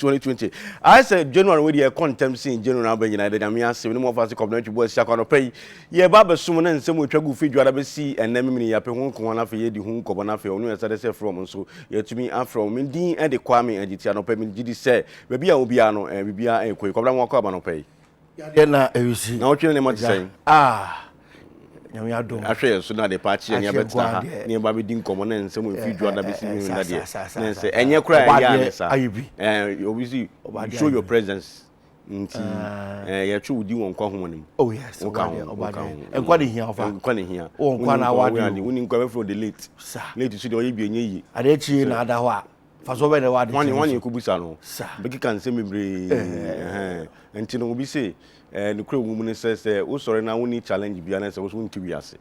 2020. I said January with your contempt in January by United Amia 7 more fast community boys Shakano pay. Ye Baba Suman and some with Tragu feed you rather see and name me up home Kona for ye the home Kobana for only as I say from so yet to me I'm from Mindy and the Kwame and Gitiano payment GD say maybe I will be ano and be a quick Kobana pay. Yana you see now what you name saying I share so now the party and your better near Baby Din common and some with you rather be seeing that day and you cry you see show your presence you true do on come oh yes and what here oh winning come from the late to see the be Adekye na adawa faso be the word one you kubusa no be can say me bre enti no be say the crew woman says oh sorry now we need challenge be and say we want to be ase.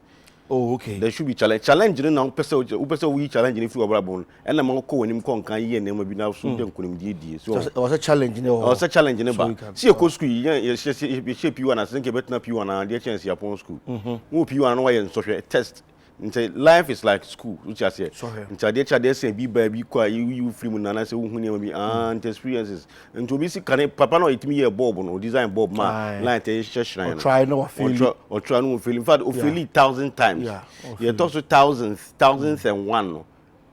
Oh okay, there should be challenge now person we challenge if you abroad and na man ko nim kon kan ye na ma bi na so dem ko nim die so it was a challenge ne was a challenge ne ba see you go school you shape you and I think bet na P1 and the chance upon school who P1 no why so test. Life is like school, which I say. They say, be baby, you free munana, say, who and experiences. And to be sick, Papa no it me a bob or design bob man, like a shrine. Try no feel or try no feel. In fact, or feel 1,000 times. Yeah, you talk to thousands and one.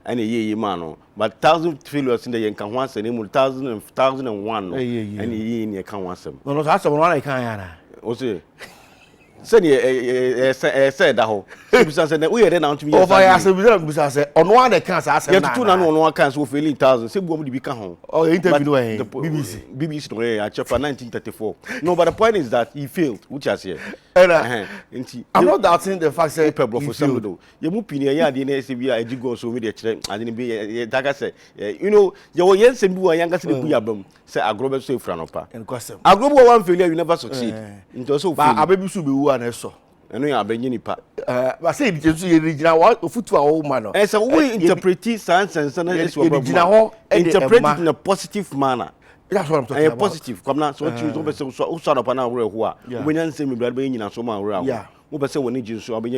And a year, man, but 1,000 failures in the year can once and 1,001. And a year in your can once. No, that's the one I can't. Also. Said that whole. Said we are now to me. Over I said on one that can't ask. You two on one can't so failing 1,000. Say we become home. Oh, interview the BBC no I checked for 1934. No, but the point is that he failed, which I say. I'm not doubting the fact that people for some though. You move in here the NSB I go so media I didn't be that I say you know you were yes and do a younger album say agrobe so franopa. And custom. Agrobe one failure you never succeed. Into so I baby should be one so. I know you are being nipa. But say the original what foot to our man. And so we interpret science and interpret it in a positive manner. That's what I'm talking about. Positive. Come now, so you don't say so sort of an hour who are. When you say me blood being in a soma around. Yeah. Who say when you so be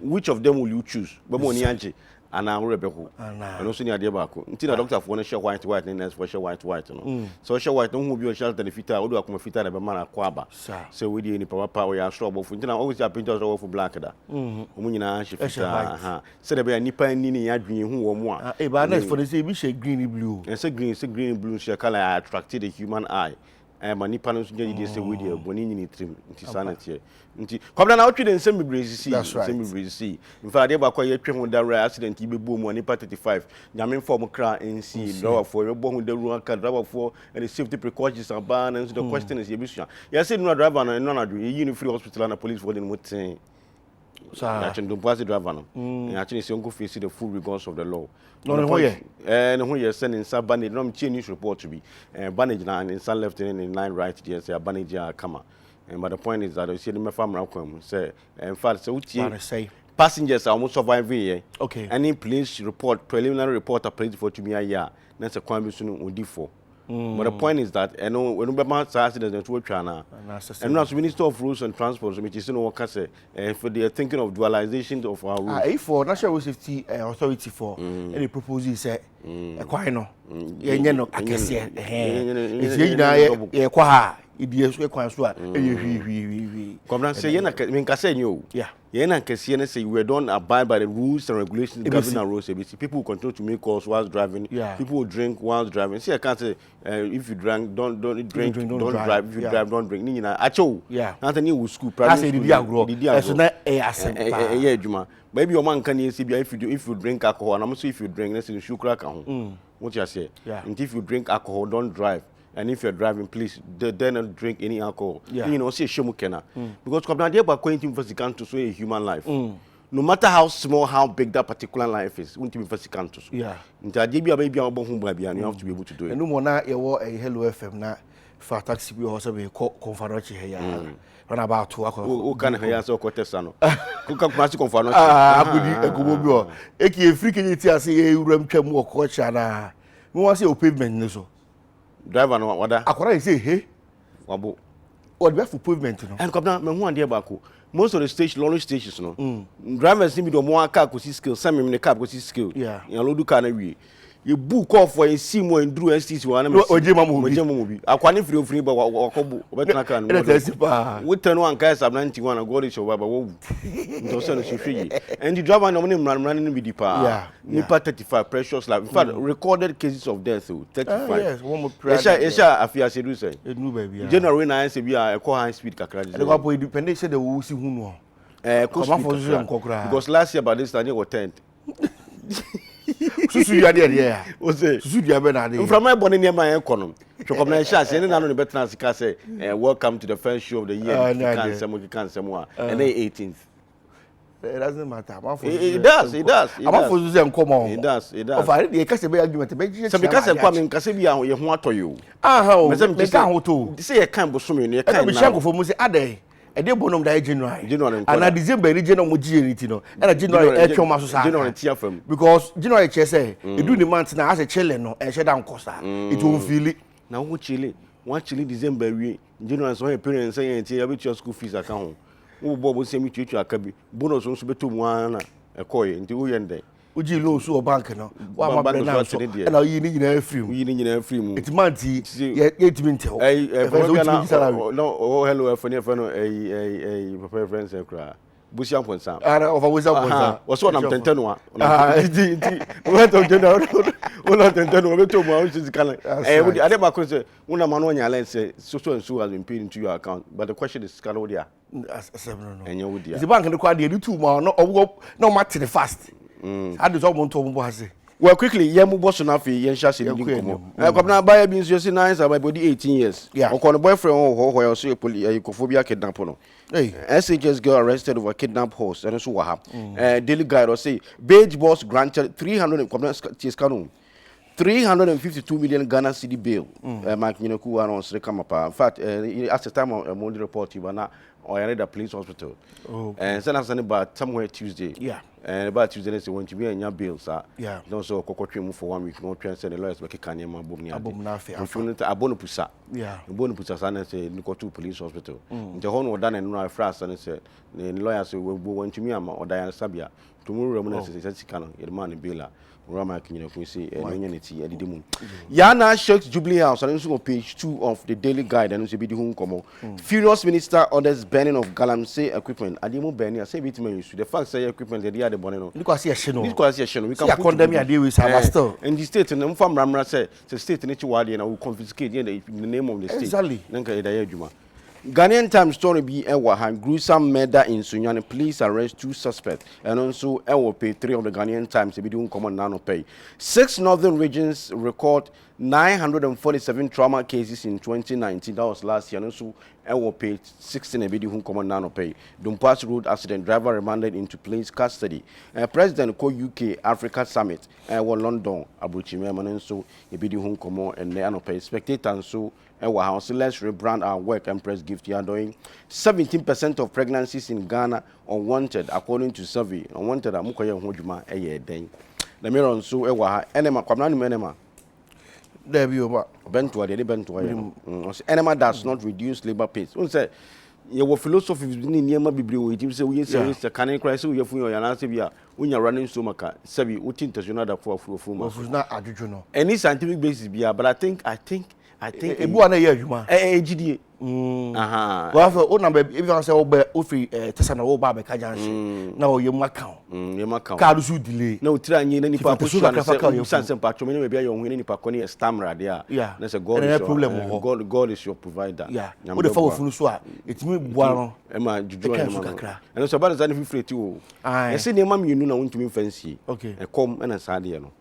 which of them will you choose? But money anji and I rebel. And also near the back. Until the doctor for share white and then for share white no. So share white don't be a shelter the fitter or do a comfita of a man at Quaba. So we did any power ya struggle for always have pictures for black. Umina she said be a nipper and nini adwin who more. A banner for the same greeny blue. And say green blue share color attracted the human eye. And my nippons get say with you when in trim into sanity. Come down out and semi breezy. That's right. Semi breezy. In fact, they were quite a with that accident. You be boom on 35. Yamin form cry and see draw for your born with the ruin can drive for and the safety precautions are banned. And the question is, yes, no driver and none of you free hospital and a police for them would say. Actually, don't pass the driver. Actually, it's uncle face the full regards of the law. No, and when you're sending some bandage, no news report to be bandage and in some left in line right there, say a bandage come. And but the point is that I see the farm outcome say, in fact, so passengers are almost surviving here. Okay. Any police report, preliminary report, are placed for to me a year. That's a crime soon will differ. But the point is that I know when we have accidents to China, and as Minister of Roads and Transport, which is no one say for the thinking of dualization of our roads. For National Safety Authority for any proposal say quite no, no, I can say it's come say say we don't abide by the rules and regulations governing our roads. People will continue to make calls whilst driving. People will drink whilst driving. See, I can't say if you drink, don't drink, don't drive. If you drive, don't drink. Acho. Yeah. Nothing new school. Private school. Maybe your man can see if you drink alcohol, and I'm saying if you drink, let's say you should crack on. What you say? Yeah. And if you drink alcohol, don't drive. And if you're driving, please don't drink any alcohol. Yeah. You know, say shemukena. Because come down there by going to to so a human life. No matter how small, how big that particular life is, won't be first to. Yeah. Until baby and you have to be able to do it. And no more now you a Hello FM now for taxi we also be conference here. Run about 2 o'clock. Who can hear so Cotesano? Who can pass the conference? Eki freaking say you rem chemo coach and we want to see pavement so. Driver no wada akwara say hey wabo what be for pavement no and come down me hu ande baako most of the station long stations no drivers need be do more car ko skill some me car ko skill yeah you load car na wie you book off for a simo and drew STC one Ojema Aquani free but Wakobu Wetnakan with 10 guys of 91 and Gorish or Wabba and the driver nominee running with the power. Nipa 35 precious life. In fact, recorded cases of death 35. Yes, one more prayer. Esha afia sedu say. General na say be a high speed kakra. The go independent say the wo si hu no. Because last year by this time they were 10. Susu you there there. O say susu dia be na dey. From my born near my economy. So come na sha say na no be better sika say welcome to the first show of the year. Can some and 18th. It doesn't matter. It does. I'm not for them come on. It does. Of I dey case be argument be so because kwame nkase bi a ye ho atoyo. How? Me can ho to. Say ye kan bosom ye kan na. Me shanko for mu say adey. E dey bonom da January. And na December ni January mo gi anything no. E na January e twom aso sa. January tia fam. Because January che say e do the month na as a chele no e she da nkosa. It won't feel it. Na wo chile. One chile December wi. January so your parents say enti ya be your school fees account. Wo bo se mi tutu akabi bonus nso beto mu ana ekoye nti wo yende uji lo so bank no wa ma bre na so na yi ni nyina free mu it man ti ye timi ntel no hello papa friends ekra busia ponsa ara of busia ponsa wo so na mtentenu a wo to general wo na tentenu beto mu a so kan we ade ba ko say una ma no nya say so has been paid into your account, but the question is can we there no the bank no kwade the two ma no matter the fast how does all to mo say well quickly yemu boss na fi yen sha se ni komo kwabna buy bi nso si nice about body 18 years okon the boyfriend ho so police kidnap no SHS girl arrested over kidnap horse and so what Daily Guide or say Beige boss granted 352 million Ghana cedi bail. Mark Ninoku and on Kamapa. In fact, at the time of a Monday report, you were not or at the police hospital. And send us about somewhere Tuesday. And about Tuesday, they want to be in your bills. Don't so cocoa for 1 week. No transfer the lawyers, but you can't name a bonupusa. Bonupusa, and say, you go to police hospital. The whole was done and no fast, and said, the lawyers will want to me or Diana Sabia. Tomorrow, Romanes says, Canon, your man in Billa. Rama say Yana shakes Jubilee House and also on page 2 of the Daily Guide and also be the home como. Furious minister orders banning of Galamsey equipment. Adimo Benny, I say bit me the fact say equipment they are the boneno. Because yes, we can condemn your deal with still. And the state and from Ramra say the state nature wadi and will confiscate in the name of the state. Exactly. Ghanaian Times story be Ewahan gruesome murder in Sunyani. Police arrest 2 suspects and also Ewa pay 3 of the Ghanaian Times be doing common nano pay. 6 northern regions record 947 trauma cases in 2019. That was last year. And also Ewa pay 16 a video common nano pay. Dumpas road accident driver remanded into police custody. President co UK Africa Summit Ewa London Abuchime and so a video common and nano pay spectator so Ewa house let's rebrand our work and press gift. You are doing 17% of pregnancies in Ghana unwanted according to survey. Unwanted amukoye hojuma eye den. The mirror so Ewa enema kwamna ni enema. There be over bentua de bentua. Enema does not reduce labor pains. Un say your philosophy ni niema bibiri o it say we say can cry so you fun your yana say bia unya running so maka sabi uti intentional da for ma. Na adjuju no. Any scientific basis bia but I think ebu ana ye adwuma gidie wa fa o number if you say obe o free tesana wo ba be ka janhye na o yemu account card su delay na o tira nyi na nipa ko sha na say sanse pa chome na bia yo hwene nipa ko ne stammer de a na say God is your provider o de fa wo funu so a etimi bua no e ma juju na and so ba za ne fifreti o e se ne ma mienu na wontumi fancy e kom na sade no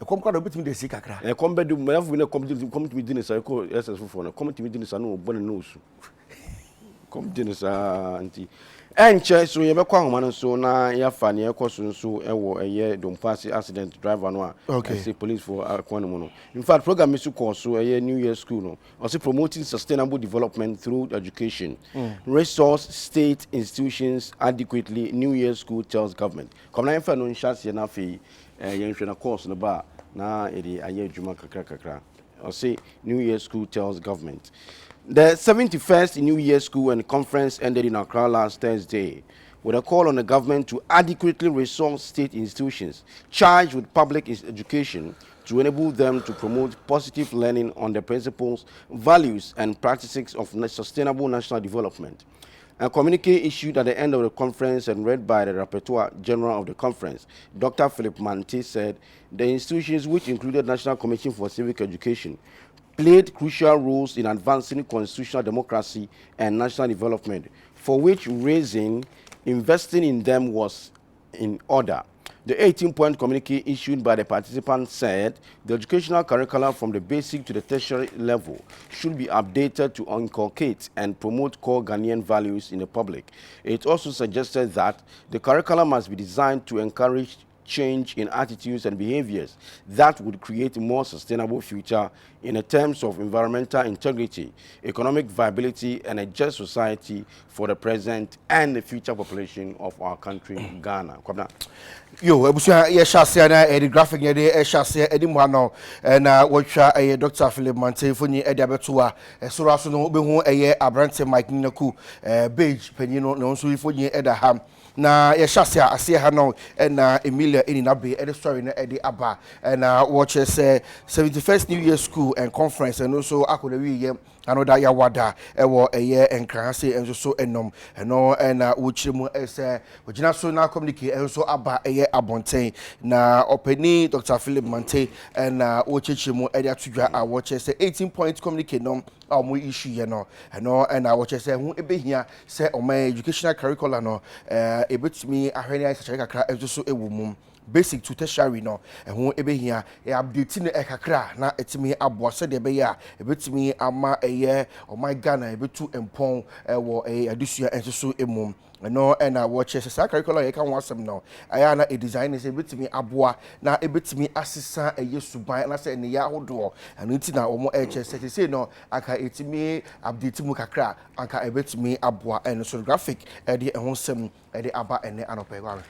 come kwado bitimi de si kakra come bedu me afu ne come to dinner say ko SS for no come to dinner say no bone no su come dinner say anti enche so ye be kwa homa no so na ya fa ne ekoso so ewo eye dompasi accident driver no a say police for akwan mo no in fact program is so so eye New Year school no also promoting sustainable development through education resource state institutions adequately New Year school tells government come na fa no nhyase na fe yenhwe course no ba na edi aye adwuma kakra or say New Year school tells government. The 71st New Year school and conference ended in Accra last Thursday with a call on the government to adequately resource state institutions charged with public education to enable them to promote positive learning on the principles, values, and practices of sustainable national development. A communique issued at the end of the conference and read by the Rapporteur General of the conference, Dr. Philip Mante, said the institutions, which included National Commission for Civic Education, played crucial roles in advancing constitutional democracy and national development, for which investing in them was in order. The 18-point communique issued by the participants said the educational curricula from the basic to the tertiary level should be updated to inculcate and promote core Ghanaian values in the public. It also suggested that the curricula must be designed to encourage change in attitudes and behaviors that would create a more sustainable future in terms of environmental integrity, economic viability, and a just society for the present and the future population of our country, Ghana. Yo, ebusia ye shase na e graphic ye de shase edi mu ano na wotwa Dr. Philip Mante foni e dia beto a soro aso no obehu eye abrante Mike Nnaku beige panino no nso ifoni e da ha na ye shase ase ha no na Emilia Eninabe e story na e de aba na watch say 71st New Year School and Conference and also akoda wi ye anoda ya wada ewo eye enkranse enso so enom eno na wochiremu ese ogina so na communicate enso aba eye abonten na openi Dr. Philip Mante na wochiremu ede atudwa a watch say 18-point communicate no amu issue ye no eno na watch say hu ebehia say o my educational curriculum no ebetumi ahwene ai sachare kakra enso so ewumum basic to tertiary no ehun ebehia update ne ekakra na etimi aboa se de be ya ebetimi ama eye o my Ghana ebetu empon wo adusua enso emum no na watch say curriculum ye kan wasem no aya na e design is ebetimi aboa na ebetimi asesa eye suban na se ne ya hodo anunti na omo HSS say no aka etimi update mu kakra aka ebetimi aboa enso graphic e de ehun sem e de aba ene anopegwa.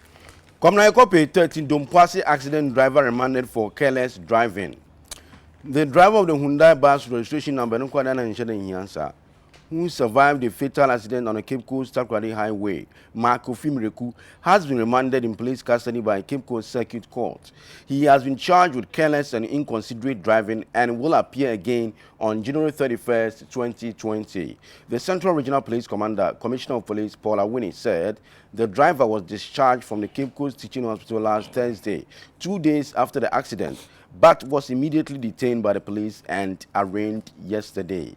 Communal copy 13 Dompoase accident driver remanded for careless driving. The driver of the Hyundai bus registration number who survived the fatal accident on the Cape Coast Takoradi Highway, Marco Fimireku, has been remanded in police custody by Cape Coast Circuit Court. He has been charged with careless and inconsiderate driving and will appear again on January 31st, 2020. The Central Regional Police Commissioner of Police, Paula Winnie, said the driver was discharged from the Cape Coast Teaching Hospital last Thursday, 2 days after the accident, but was immediately detained by the police and arraigned yesterday.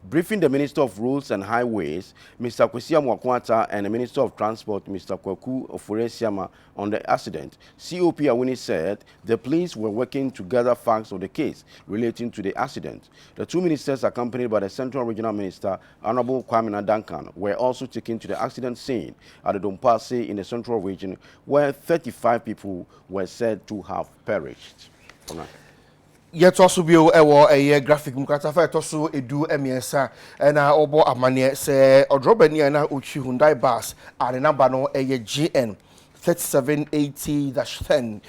Briefing the Minister of Roads and Highways, Mr. Kwesi Mwakwata, and the Minister of Transport, Mr. Kwaku Oforesiama, on the accident, COP Awini said the police were working to gather facts of the case relating to the accident. The two ministers, accompanied by the Central Regional Minister, Honorable Kwamina Duncan, were also taken to the accident scene at the Dompoase in the Central Region, where 35 people were said to have perished. Yet also be a graphic mukatafa also edu emiensa na obo amane se odrobani na uchi Hyundai bus and number no GN 3780-10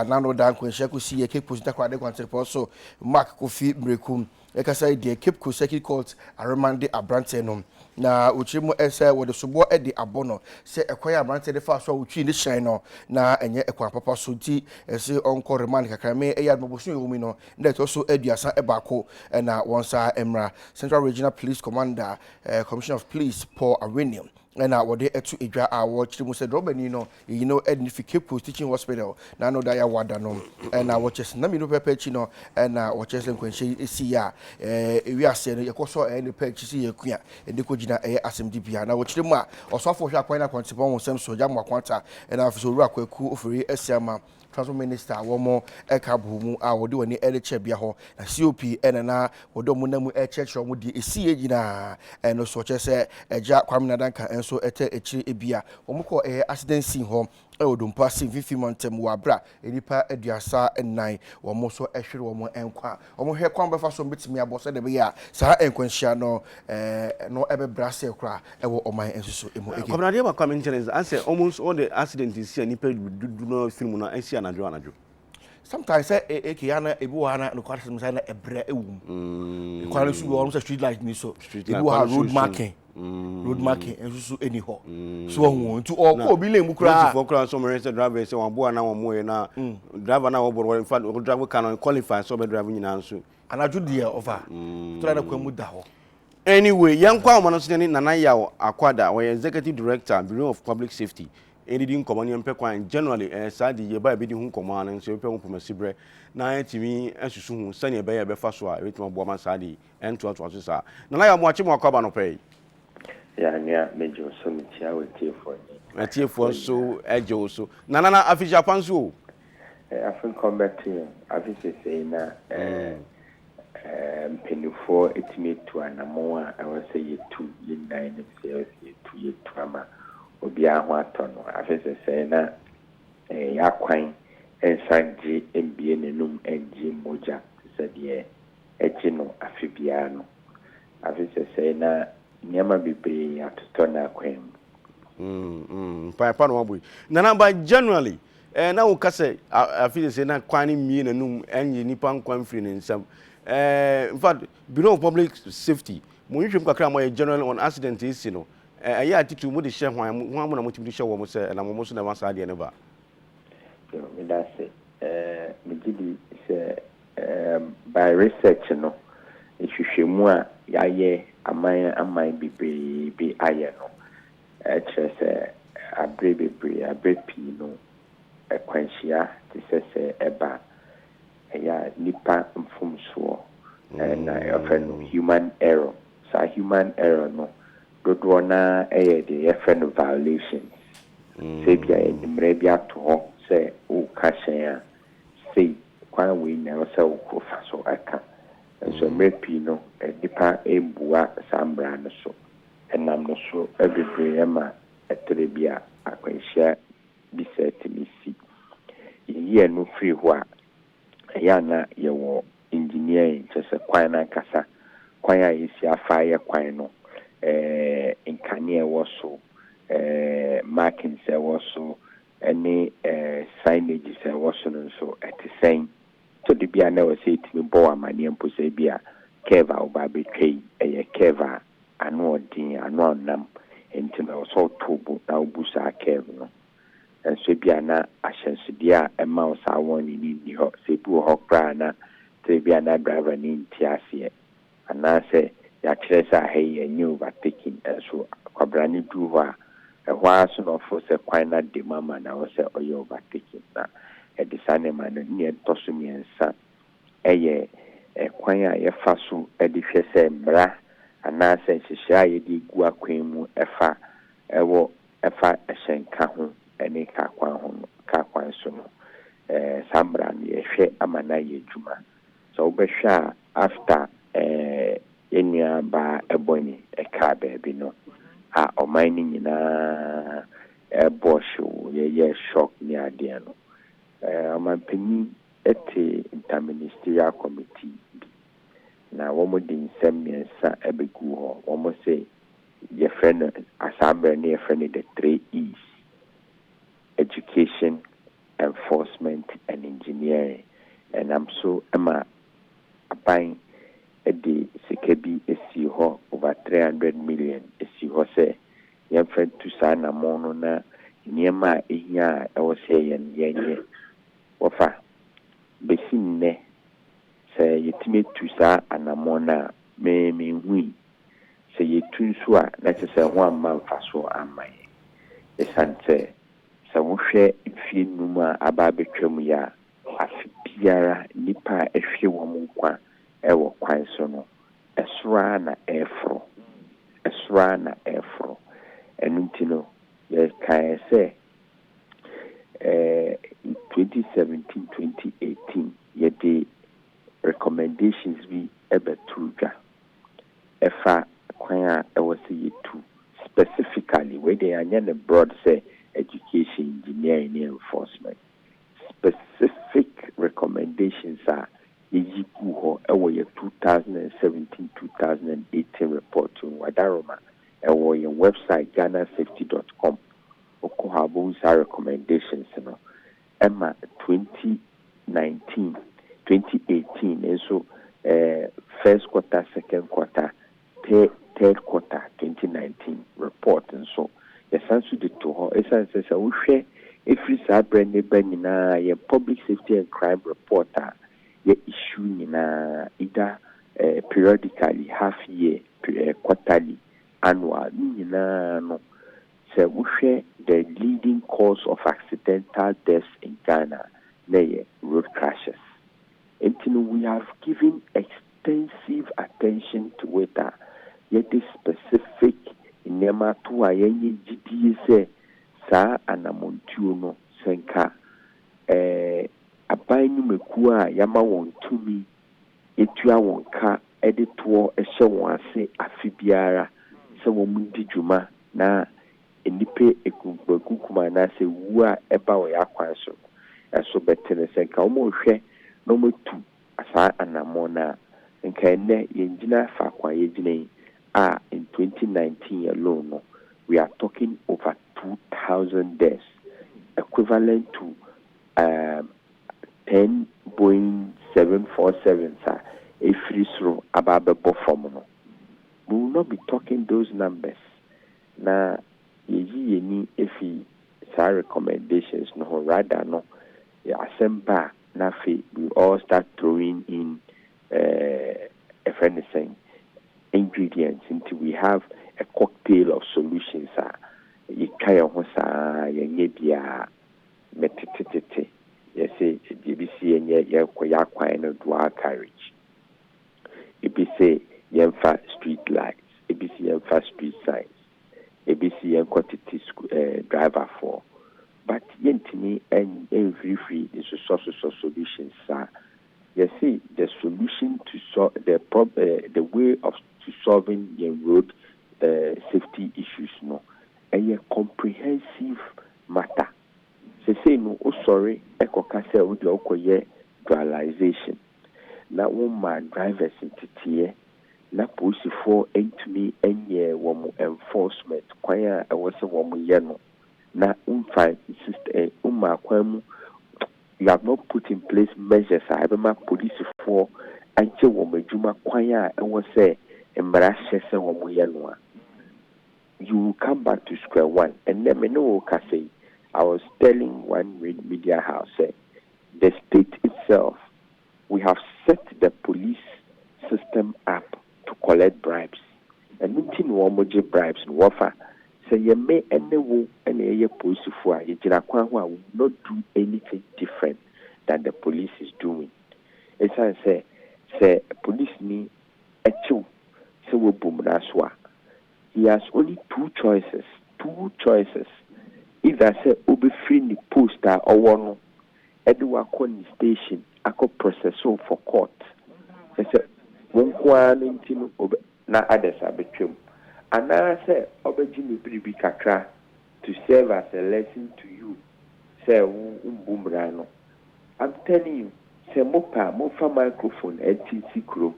nano dan kwensha ku si Cape Coast Takoradi Kwantepo so Mark Kofi Mrekum ekasa de Cape Coast Circuit Court aremande abrante no na uchirimu ese wo de sobo e de abono se ekoya abrante de fa so uchi ni shan no na enye ekwa papa so ti ese onko remand kakrame e ya bobosu yomi no ndet also aduasa e bako na wonsa emra Central Regional Police Commander Commissioner of Police Paul Awinium na wode etu edwa a wo chirimu se drobani no you know Cape Coast Teaching Hospital na no da ya wada no na wo chese na mi no pepechi no na wo chese nkwanhye esi ya ewi ase no yekoso ne pechi si yekua edeko gina asem bia na wo chirimu a osofo hwa kwan na kwantepon wo sem soja mwakwanta na afiso ru akwaku ofori esiama Transport Minister womo ekabumu a wode woni eleche bia ho na COP na wode mu namu echeche omo di esi yegina no so chese eja Kwamina Danka enso ete echi ebia omuko accident scene ho Dompoase vifi montem wabra enipa aduasa ennan womo so ehwere womo enkwa womo hwe kwan befa so betimi abose de be ya sa enkwanhia no no ebe brase kra ewo oman ensusu emu ege Community ba commentaries I say almost all the accidents is here nipa do no film na esi anadwo sometimes say ekiana ebuwana no kwara some say na ebre ewum kwara su be almost street light ni so ebu ha road marking road marking enso so any ho so won to all ko bi le mu kra for kra so mere say driver say wan bo na wan mo na driver na wo bo in fact driver can qualify so be driver nyina nso anaju dia over try na kwamu da ho. Anyway, young Kwamano Sitting Nanaya Akwada, or executive director, Bureau of Public Safety, editing Command Pequine generally, as I did by bidding command and so from a Sibre, now to me, as you soon, Sunny Bay, Befaswa, with my Boman Sadi, and to us. Now I am watching more Cabano pay. Yeah, Major Summit, I will tear for me. A tear for so, Ejo, so. Nana, Afisha Pansu. I think come back to you. I think say now, penny for it me to an amoa, I will say you 2 in 9 sales, 2 years trauma, or be a waton. I think say now, a aquine, and Sanji, and be in a room, and Jim Moja, said, yeah, Echino, Afibiano. I think say now, Nyama be paying at Stona Queen. Papa, Nana, but generally, and now Casse, I feel say not quite mean and noom, and you nippon quamfrin in some. In fact, Bureau of Public Safety, when you come my general on accident is, you know, I had to move the share one to show almost, and I'm almost never said never. That's it. Me by research, you know, if you show more, yeah, I might be iron. Just a brave pino, a quenchia, this is a bar. Yeah, nipa from so and I often human error. So human error no. Good one the FN violations. Say be maybe to home say oh cashier say quan we never sell so I can. And so maybe no nipa bua sambra so and I'm not sure every emma at Trebia I can share be said to me see. Ye no free what. Yana your engineering just a quina casa quia is your fire quino in Kanye was so markings there was so any signage there was so at the same so the beer never say to me boa money and posebia keva or baby tree a keva annual din annual num into no so tubu now busa kevno. And so be ana ashensidia a mouse I want in the hot sepu hot brana to be an driver in Tiasia. And I say, Yatresa hay a new overtaking and so Quabrani Duva a while soon of force a quina de mamma and I was a oil overtaking now. A designer man near Tosumi and son. A quina a fasu edifice bra and I say she shy di gua queen efa ewo efa a shenkahu. Any kakwan sono sambra ni ehwe amana ye juma so obehwa after enya ba eboni e ka baby no a o mining nyina bosho ye shock ni ade no amampani ete interministerial committee na womo din semiensa ebegu ho womo say ye friend asambra ni ye friend the 3 E's. Education, enforcement, and engineering. And I'm so buying the Sekebi SCO over 300 million. SCO say, young friend to sign a monona, Niema Inya, I was saying, Yenye, Wafa, Besine, say, you timid to sa and a mona, me we. Say, you tun swa, that is a 1 month or so, am I. The son say, so share if numa ababe ya afibiara nipa ehwe wo nkwa ewo kwan so no esra na efro enutino ye kan say 2017-2018 ye the recommendations be ebetruga efa kwan ewo se yetu specifically where they are the broad say education, engineering, and enforcement. Specific recommendations are Ejipuho, your 2017-2018 report to Wadaroma, and your website GhanaSafety.com. Okohabu's recommendations, Emma 2019 first quarter, second quarter, third quarter 2019 report, and so yes, answer the to her. As I said, we share if it's a brand new banana, public safety and crime reporter, ye issue either periodically, half year, quarterly, annual, no. So we share the leading cause of accidental deaths in Ghana, road crashes. And we have given extensive attention to it. Yet this specific nema to ayenye GDS sa anamontuno senka abainu mekua yama wontumi etua wonka editoɔ ɛhyɛ wɔn ase afibiara sɛ wɔn mundi dwuma na enipe ekukuma na sɛ wu a ɛba wɔ yakwan so ɛso bɛtene senka wɔn hwɛ na wɔn tu asa anamona nka ene yɛgyina fa kwa yɛgyina in 2019 alone, we are talking over 2,000 deaths, equivalent to 10 Boeing 747s. If we will not be talking those numbers. Now, if recommendations, no, rather, no, assemble, we all start throwing in anything. Ingredients until we have a cocktail of solutions. You kaya hosa yengebia metitete. You say BBC and ya kwaya dual carriage. ABC yemfa street lights. ABC yemfa street signs. ABC yem quantity driver for. But yentini and every is a source of solutions. You see the solution to solve the way of to solving the road safety issues, no, a comprehensive matter. Say no, sorry, ekokase odi okoye dualization. Na woma drivers intitiye na police for entumi enye womo enforcement kwanya ewose womo ye no na umfa system kwanu. You have not put in place measures. I have my police for until woman juma kwanya and was say embarrassing woman. You will come back to square one. And then me no say I was telling one media house the state itself, we have set the police system up to collect bribes. And nothing womoje bribes and wafa. So you may anyway any police for you will not do anything different than the police is doing. As I say police ni echo so we boom raswa. He has only two choices. Either say obe free ni poster or one edwa koni station ako process for court. Say one kwa ntino obe na others abetwem. And I say, Obejimi Bribi Kakra to serve as a lesson to you. Say, Bumbrano. I'm telling you, say, Mofa microphone, LTC crew.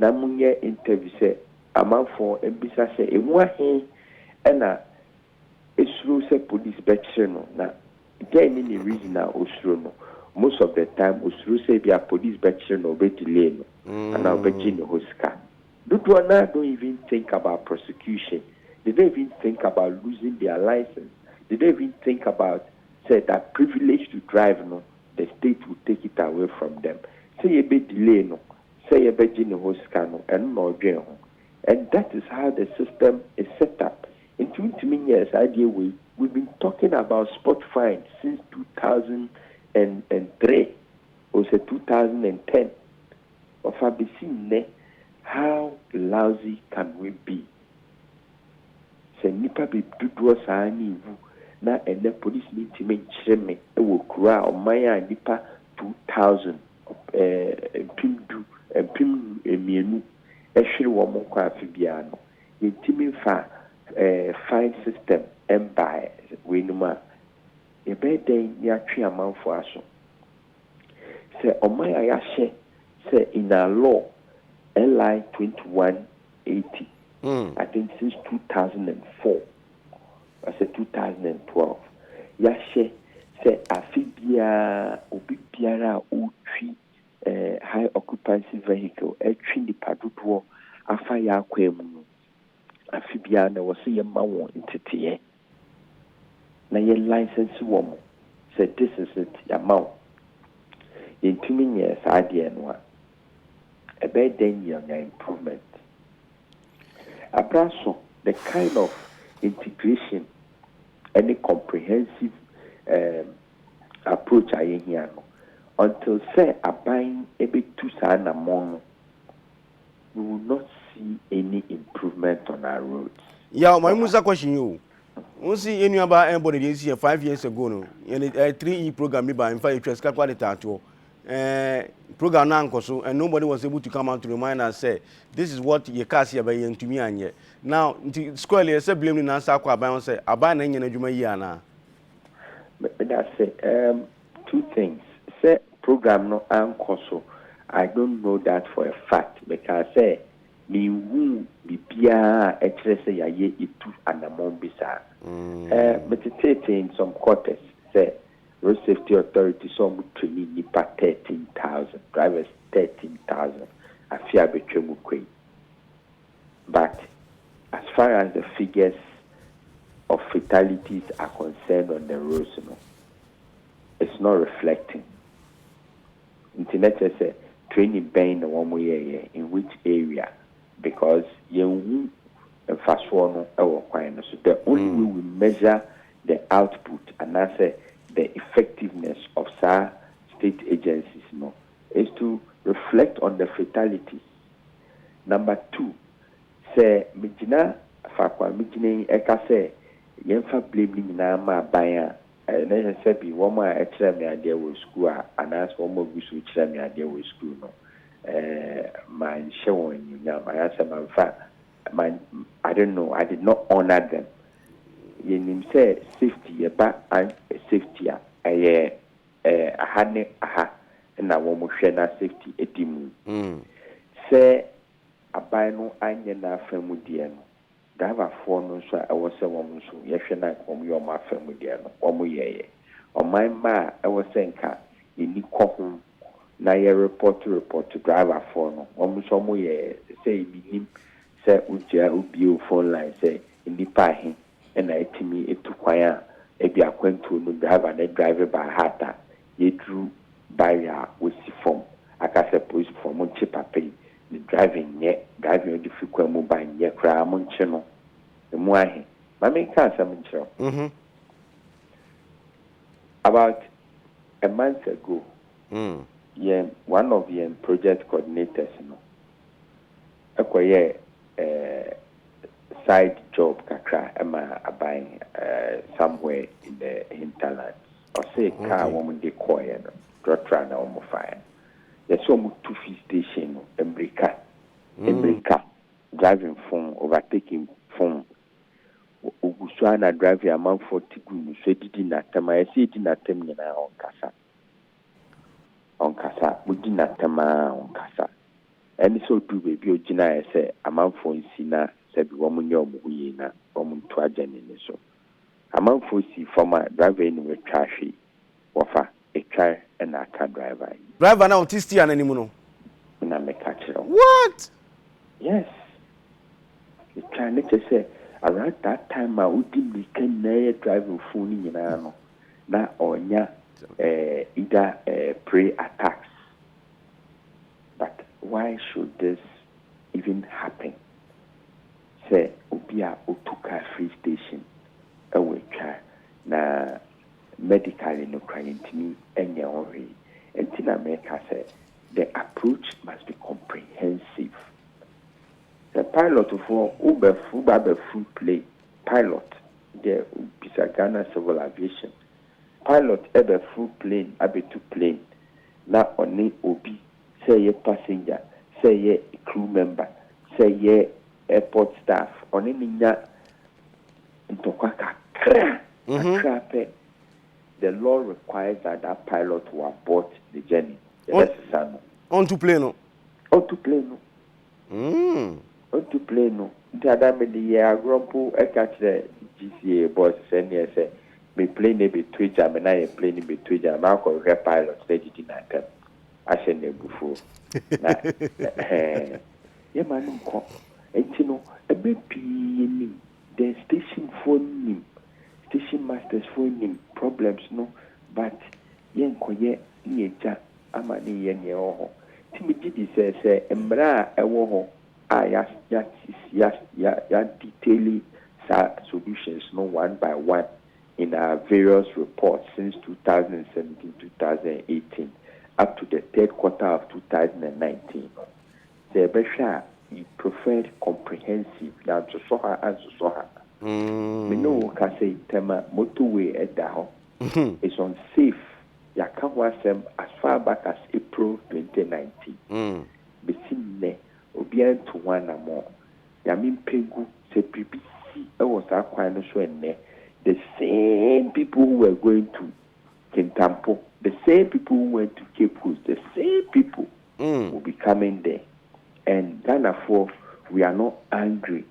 Namunye interview, say, a man for Mbisa, say, and Osro, say, police betcheno. Now, there any reason now, Osro, no. Most of the time, Osro, say, be a police betcheno, be delay, and now Bejino Hoska. Don't even think about prosecution. They don't even think about losing their license. They don't even think about, say, that privilege to drive, no, the state will take it away from them. Say a bit delay, no, say a bit no, and no, and that is how the system is set up. In 20 years, we've been talking about spot fines since 2003, or say 2010. Of Abyssin, how lousy can we be? Say nipa be dudu saa ni vu na ene police need to make cheme e wo kura o maya nipa 2000 pimdu pim emienu e hwere wo mo kwa afibia no yentimi fa fine system embae we numa e be den ya twa amanfo aso say o maya ya hye say in our law LI 2180. I think since 2004. I said 2012. Yashe say afibia obi biara utwi high occupancy vehicle etwi ni padu yɛmfa yɛ akwa mu no afi bia na wɔ sɛ yɛma wɔn nteteyɛ na yɛ license wɔ mo sɛ this is it yɛma wo yɛntumi nyɛ saa deɛ no a ɛbɛyɛ dɛn yɛ improvement abraso the kind of integration any comprehensive approach a yɛhia no until say aban ebetu saa namon we will not see any improvement on our roads. Yeah, my Musa question you. We see any about anybody this year 5 years ago no. And a 3E program by in fact it was quite a program now so and nobody was able to come out to remind us say this is what you can see about to me and now squarely say blame na sa kwa ban say aban na nyina dwuma yi ana. But that's two things. Say program no anko so I don't know that for a fact because say me wu bibia e kire say yaye itu anamon bisa but it in some quarters say road safety authority some training nipa 13,000 drivers 13,000 afia betwemu kwei but as far as the figures of fatalities are concerned on the roads no it's not reflecting internet say training bang the one way in which area because you and fast one so the only way we measure the output and I say the effectiveness of SAR state agencies no is to reflect on the fatalities. Number 2 say mijina fakwa mijine eka say yemfa blame ni na ma ban na say bi wo ma e kire me ade wo school and as wo ma gusu kire me ade wo school no man show you now my man I don't know I did not honor them yenim say safety ba and safety aha ne aha na wo mo hwe na safety edimu say aban no anye na afamu die no driver for no so e wo se wo mo so ye hwe na wo mo yo ma afamu die no wo mo yeye o man ma e wo se nka ni ko na ye report to driver for no so mo ye say minim say uja ubi phone line say nipa he na etimi etukwan a ebi akwantu no driver na drive by heart ye drew barrier we see form akase police form on chip pay the driving the fikwa mu ban ye kra mo nche no mu ahe ma me kan sam nche about a month ago yeah, one of the project coordinators, akoye side job kakra ema abang somewhere in the hinterland. Or say car woman de koye no, drotra na omo fire. There's some 2 station Embrika, driving phone, overtaking phone. Uguswana driving among 40 gunu, so didi na tema, I see it in a terminal on kasa. On kasa mudina tema on kasa eni so du baby ogina say amanfo nsina se bi wo munye omuye na wo muntu agene ne so amanfo si former driver ni we traffic wofa e try na car driver na autisti ananimu no na me catch what yes e try ne say around that time ma udi mi kan na driving phone ni na no na onya either pre-attacks. But why should this even happen? Say, Ubia Utuka free station, away na medically no crying to me and your own. And in America said the approach must be comprehensive. The pilot for Uber full play pilot, the Pisagana Civil Aviation. Pilot ever full plane, abetu plane. Na oni obi, say ye passenger, say ye crew member, say ye airport staff. Oni ninya ntokwa kakra. The law requires that pilot will abort the journey. On to plane. On to plane. On to plane. The other me the grumpo catch the GCA boss send me say. Me plane be Twitter, me na ye plane be Twitter. Ma ko re pilot they did not I send them before. Na ye manu ko And you know, a baby the station phone station masters phone problems no, but yen koye nieja amani yen ye ho. Timiji say embra ewo ho ya detailing solutions no one by one in our various reports since 2017-2018 up to the third quarter of 2019. The Besha he preferred comprehensive than to soha and to soha. We know say tema motorway at the home is unsafe. Yaka wasem as far back as April 2019. Besim obian to one more. Yamin Pegu se BBC was acquired so the same people who were going to Kintampo, the same people who went to Cape Coast, the same people will be coming there. And therefore, we are not angry.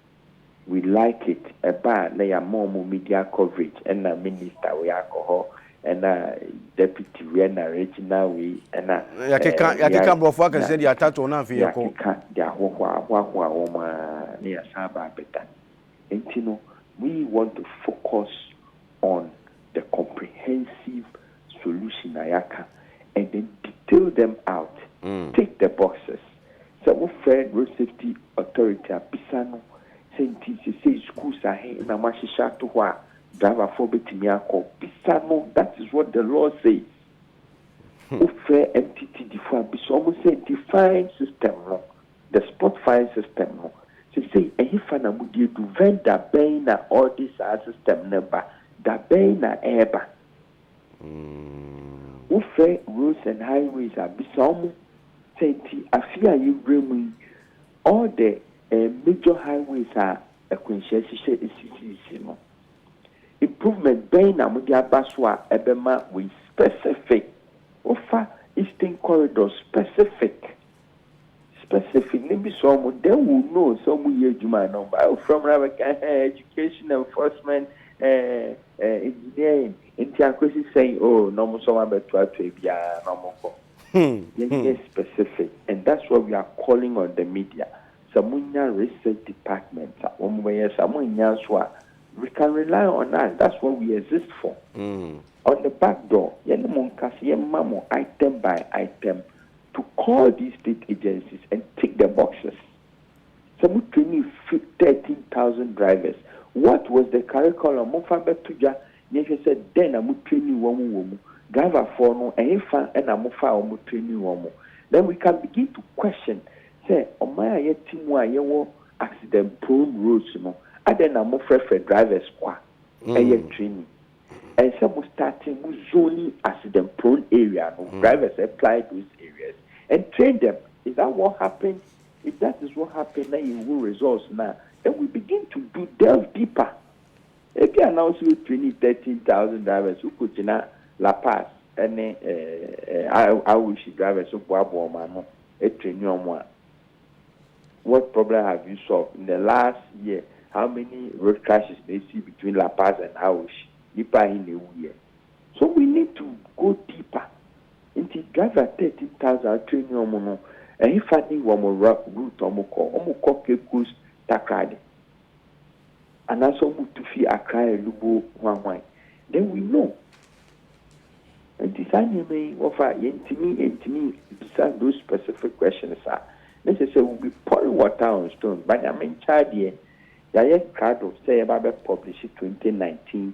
We like it. About there are more media coverage, and a minister we alcohol, and a deputy we and a regional we and a. Yakika before I can say the attack on a vehicle. Near Saba better. And you know, we want to focus on the comprehensive solution Ayaka and then detail them out. Take the boxes. So we Fred Road Safety Authority Pisano say schools are here na mashisha to wa driver for betimiako Pisano, that is what the law says. We fair MTT define so almost say define system no, the spot fire system no. Say if na mudi do vendor na all this system number that na eba. We fair roads and highways are bisomu say afia you bring all the major highways are a conscientious no. Improvement na mudi abaswa ebema with specific offer Eastern Corridor specific. Maybe some they will know some year Juma number from education enforcement, engineering. Into saying, oh, no more some about to be no more. Yes, specific, and that's what we are calling on the media. Samunya research department, we can rely on us. That's what we exist for. On the back door, item by item. To call these state agencies and tick the boxes. Some training 13,000 drivers. What was the curriculum? Mofabe tuja, you said then I'm training one driver for no and I'm training one. Then we can begin to question. Say, my team accident prone roads, and then I'm for drivers and training. And some starting with zoning accident prone area. Drivers apply those areas and train them. Is that what happened? If that is what happened, then you will results now. Then we begin to delve deeper. If you announce you training 13,000 drivers who could La Paz and I wish drivers who train you. What problem have you solved in the last year? How many road crashes they see between La Paz and Awish? So we need to go deeper. Into driver 13,000 training omono, and if I need one more route omoko Cape Coast Takade, and also to fee Accra Lubo one. Then we know. And design me offer me besides those specific questions are necessary will be pouring water on stone. But I mean child here, the card of say about published 2019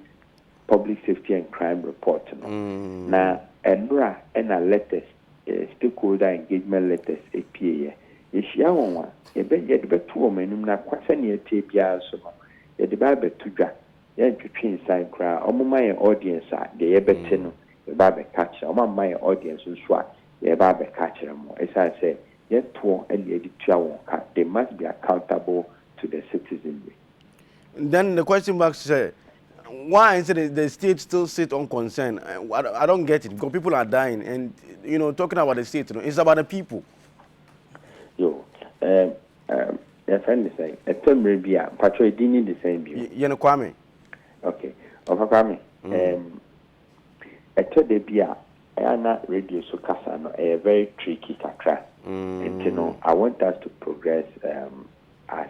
Public Safety and Crime Report. Now, Enra and a letters, stakeholder engagement letters, APA. If you are one, you bet you bet 2 women, not quite any TPR, so you Bible to drag. You have to train sign crowd, or my audience are the Eberton, the Bible catcher, or my audience who swat, the Bible catcher. As I say, yet 2 and the editor they must be accountable to the citizenry. Then the question mark says, why is it the state still sit on concern? I don't get it because people are dying, and talking about the state, it's about the people. Yo, your friend is saying, a term may be a patrol didn't the same view. Kwame. Okay, Kwame. A third be a radio so casano, a very tricky kakra. And I want us to progress as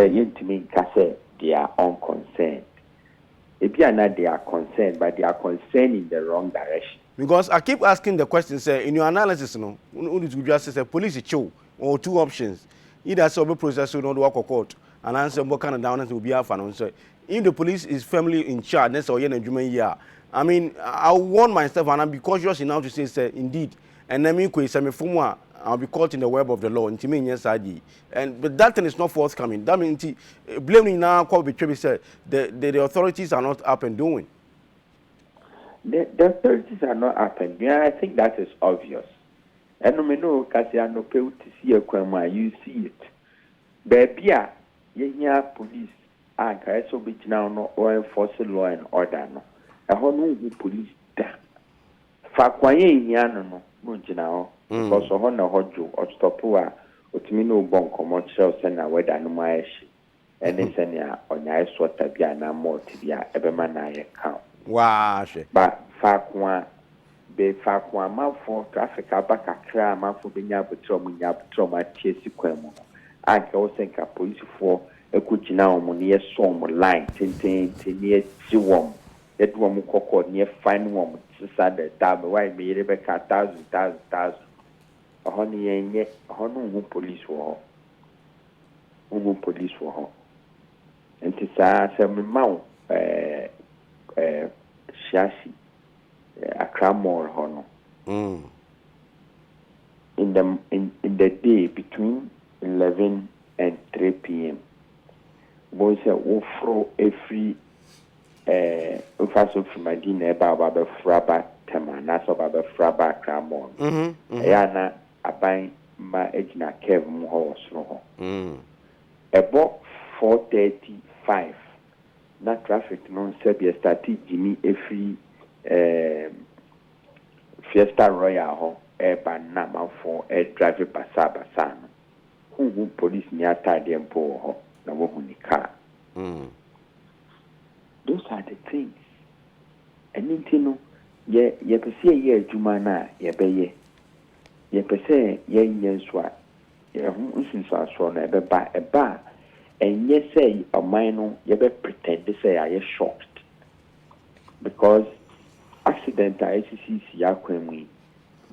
say yentimi kase they are unconcerned. If you are not, they are concerned, but they are concerned in the wrong direction. Because I keep asking the question, say, in your analysis, no, just say police chill or two options. Either solve process or not work or court, and answer what kind of down will be found. So if the police is firmly in charge, that's all year. I mean, I warn myself and I'll be cautious enough to say indeed, and then I'll be caught in the web of the law. But that thing is not forthcoming. That means blaming now the authorities are not up and doing. The authorities are not up and doing. I think that is obvious. And no know because you no pay to see a crime, you see it. Baby, you police and so be now no or enforce law and order no. A whole police da. Fakwaye no no because so na hojo or stop wa otimi no bon comot show say na weda no maeshi ene say na onya esota bia na mot bia ebema na ye count wa she ba fakwa mafo traffic abaka kra mafo benya butro ma tiesi kwemu anke o senka police for ekugina omo ne yeso omo line tenten ne jiwom edwom kokko ne fine wom sisa the dab why me rebeka 1000 honey yenye hono police wo police wo enti sa me maw shashi akramor hono in the day between 11 and 3 p.m. boys will throw every ufaso from Madina baba fraba tamana so baba fraba akramor yana aban ma ejina kev mu ho so ho ebo 4:35 na traffic non sebia start jimi every Fiesta Royal ho eba na ma for drive basa no who police ni atade mpo ho na wo huni car those are the things anything no ye pese ye adwuma na ye beye ye pese ye nyenso a ye hu nsinso aso na eba enye say oman no ye be pretend say are shocked because accident ICCC yakwemu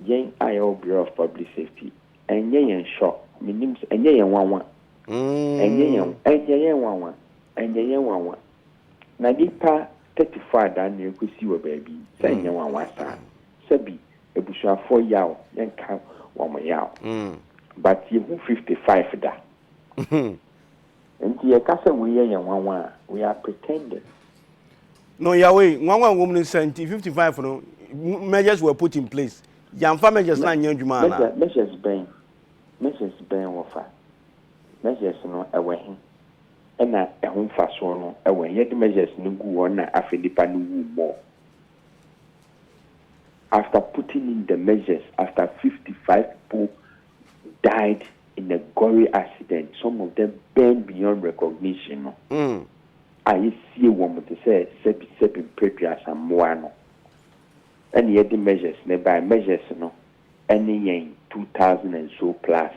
yen ayo Bureau of Public Safety enye yen shock minim enye yen wanwa enye yen wanwa na dipa 34 dan ne kwesi wo baabi say enye wanwa sa sabi ebusuafo yaw yen ka wo yaw but you 55 da and ye kasa we yen wanwa we are pretending. No, Yahweh, one woman sent 55 no measures were put in place. Yamfa measures na nyan juma na. Measures ben wofa. Measures no ewe hin. Ena ehun fa so no ewe ye the measures no gu won na afedipa no wu more. After putting in the measures, after 55 people died in a gory accident, some of them burned beyond recognition. I see a woman to say, Sepi Pedras and Moano. And yet the measures, by measures, any 2000 and so plus.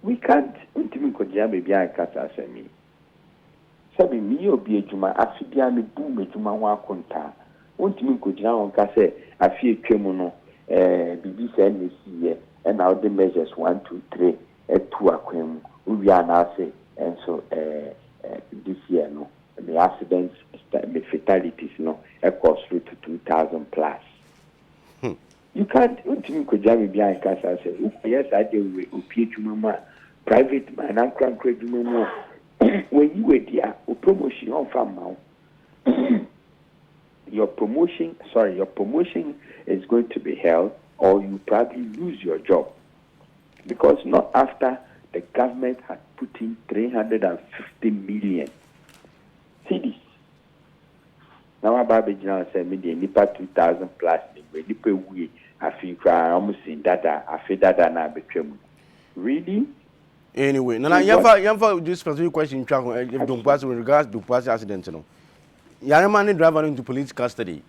We can't, Untimiko Jammy Bian Cata Semi. Sabi me or be a Juma, Afibiami boom, a Juma Wakunta. Untimiko Jam Case, a few Cremono, BBC NBC, and now the measures 1, 2, 3, 2 Aquim, Uviana say, and so, this year, no, the accidents, the fatalities, no, equals through to 2,000 plus. You can't, behind Casa say, yes, I do, Mama, private man, I'm crank more. When you were there, promotion on farm now, your promotion is going to be held, or you probably lose your job. Because not after the government had put in 350 million cedis. Now about Bejina said me the nipa 2,000 plus the nipa we I think almost in data I feel that na between. Really? Anyway, now yamfa this specific question don't pass with regards to past accident no. Yaremani driver into police custody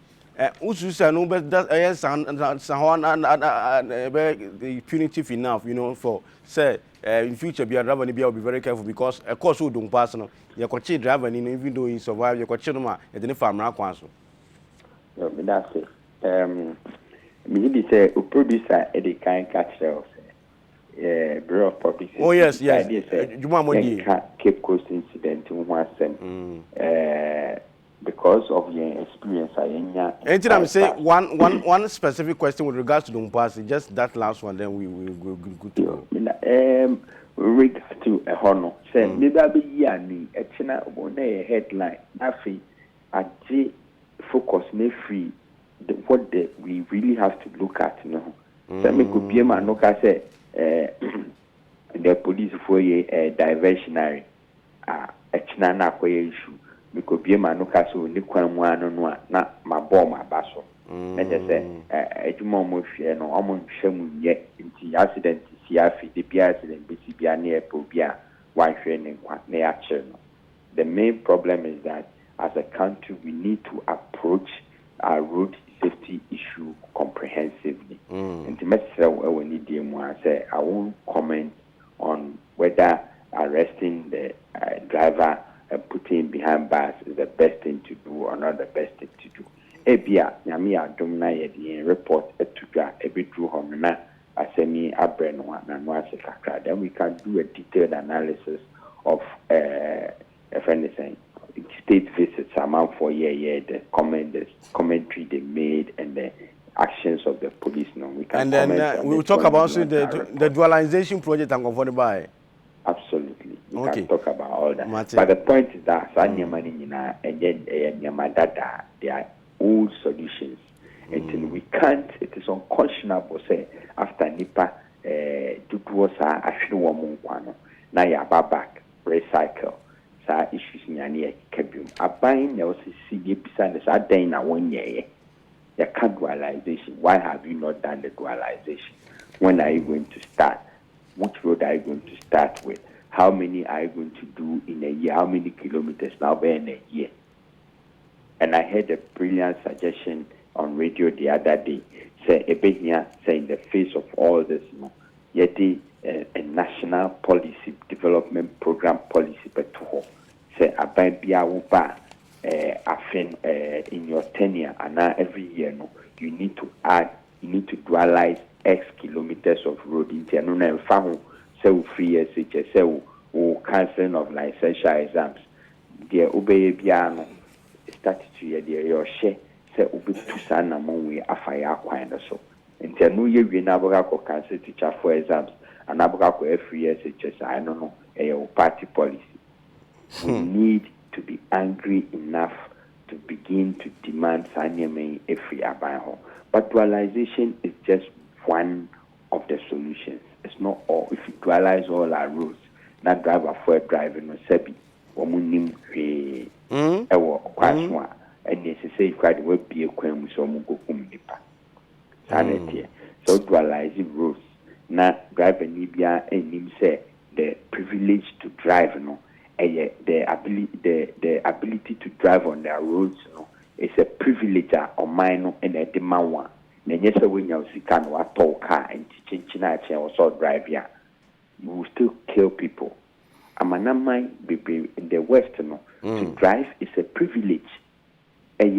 Usu say no, but that yes, and punitive enough, you know, for say in future be a driver will be very careful because of course who don't pass no, you could driver even though he survive, you could chill ma, and then farm now kwanso. No, that's it. Me say a producer at the kind catch Bureau of Public Safety. Oh yes, yes. Cape Coast incident in one because of your experience. Anything I'm saying, one specific question with regards to Dumpasi, just that last one, then we will good to go. Regard to a honor, say maybe I be yani a china one a headline. Nafi, I focus me free. What we really have to look at, you know. So me could be a man. Look, I say. The police for a diversionary na issue because be man no kaso ni kwan mu no na ma bomb abaso na je say ejuma mo hwe no omo hwemu ye nti accident si afi de bia accident be si bia na epo bia wan hwe ne kwa na ya che no. The main problem is that as a country we need to approach our road safety issue comprehensively. And to we need to say I won't comment on whether arresting the driver and putting him behind bars is the best thing to do or not the best thing to do. Ebia nyami adomna ye the report etuga ebedru honna asemi abreno na no asekakra. Then we can do a detailed analysis of if anything state visits amount for the commentary they made and the actions of the police. No, we can. And then we will talk about also the dualization project and going by. Absolutely, we can talk about all that. But the point is that they are all solutions. Until we can't, it is unconscionable. Say after Nipa, do was actually one more now you are back recycle. Sa issues nyane kabum aban na osisi ye bisa ne sa dan na wonye ya dualization. Why have you not done the dualization? When are you going to start? Which road are you going to start with? How many are you going to do in a year? How many kilometers now in a year? And I heard a brilliant suggestion on radio the other day. Say in the face of all this, yet a national policy development program policy but say about biawuba in your tenure and now every year you need to dualize X kilometers of road into and found so free as or cancelling of licensure exams. Dear obey piano started to your share say obi to san among we afire kind so. Until New Year we never got cancel teacher for exams. And every year, I don't know, a party policy. We need to be angry enough to begin to demand Sanyame every abaho. But dualization is just one of the solutions. It's not all. If you dualize all our roads, not driver for driving or sebi, womunim and necessary quite will be a queen so mugo sanity. So dualizing roads. Na driver Libya and him say the privilege to drive the ability to drive on their roads is a privilege on mine and a demand one. Then yes when you see can tow car and teaching or so drive you will still kill people. Amanamai in the West to drive is a privilege. A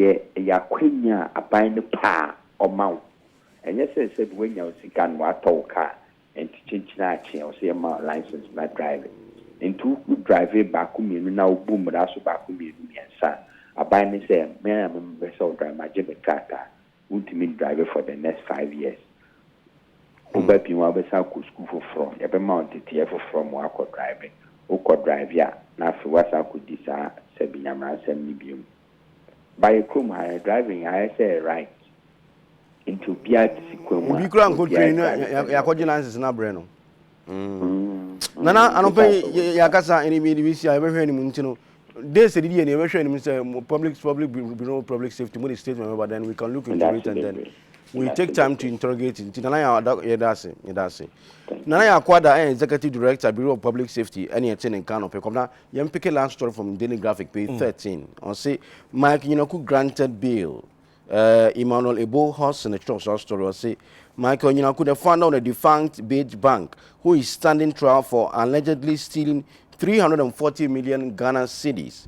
quenya a buying pa or mount. And yes, I said when you see can tow car and change that or say my license not driving. And two good drive back now boom that's back and son. I buy me say, man, I'm vessel drive my Jimmy Carter, won't mean driver for the next 5 years. Uber Pima school for from every mounted here from work or driving. Who could drive ya? Now for what I could desire, Sabina Semibium. By a crew, my driving, I say right. Into Biat Sequel. You can't continue your cogilance na Breno. Nana, I don't pay Yakasa any media. I ever heard him. They said, "He never heard him say public safety money statement," but then we can look into it and then we take time to interrogate it. Nana, Yedasi. Nana Akwada, Executive Director, Bureau of Public Safety, any attending canopy. Come now, you pick a last story from Daily Graphic, page 13. On say, Mike Yinoku granted bail Emmanuel Ebo House in the church story will say Michael Nyinaku, the founder of the defunct Beige Bank, who is standing trial for allegedly stealing 340 million Ghana cedis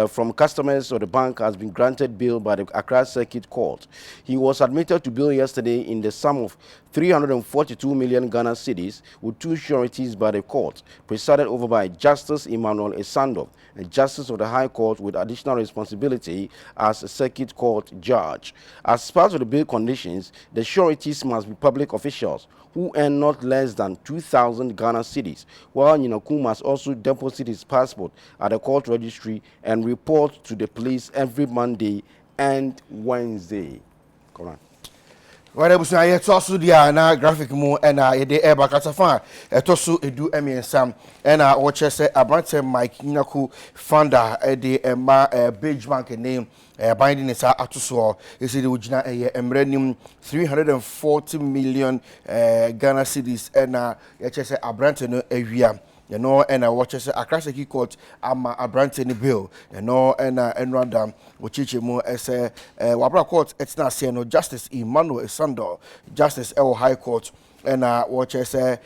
from customers of the bank, has been granted bail by the Accra Circuit Court. He was admitted to bail yesterday in the sum of 342 million Ghana cedis with 2 sureties by the court, presided over by Justice Emmanuel Esando, a justice of the High Court with additional responsibility as a Circuit Court judge. As part of the bail conditions, the sureties must be public officials who earn not less than 2,000 Ghana cedis, while Nyinaku must also deposit his passport at the court registry and report to the police every Monday and Wednesday. Come on. Right, I was saying, also the na graphic mo and the air back at a fan. Tosu edu emi Sam and watch say Abrante Mike Nyinaku founder the Beige Bank name binding is atuso. Is the original emrenim 340 million Ghana cedis and say Abrante no area. You know, and I watch say Accra Circuit Court ama Abrante ni bill. You know, and random which mo say Wabra Court it's not say no Justice Emmanuel Esando, Justice El High Court, and watch say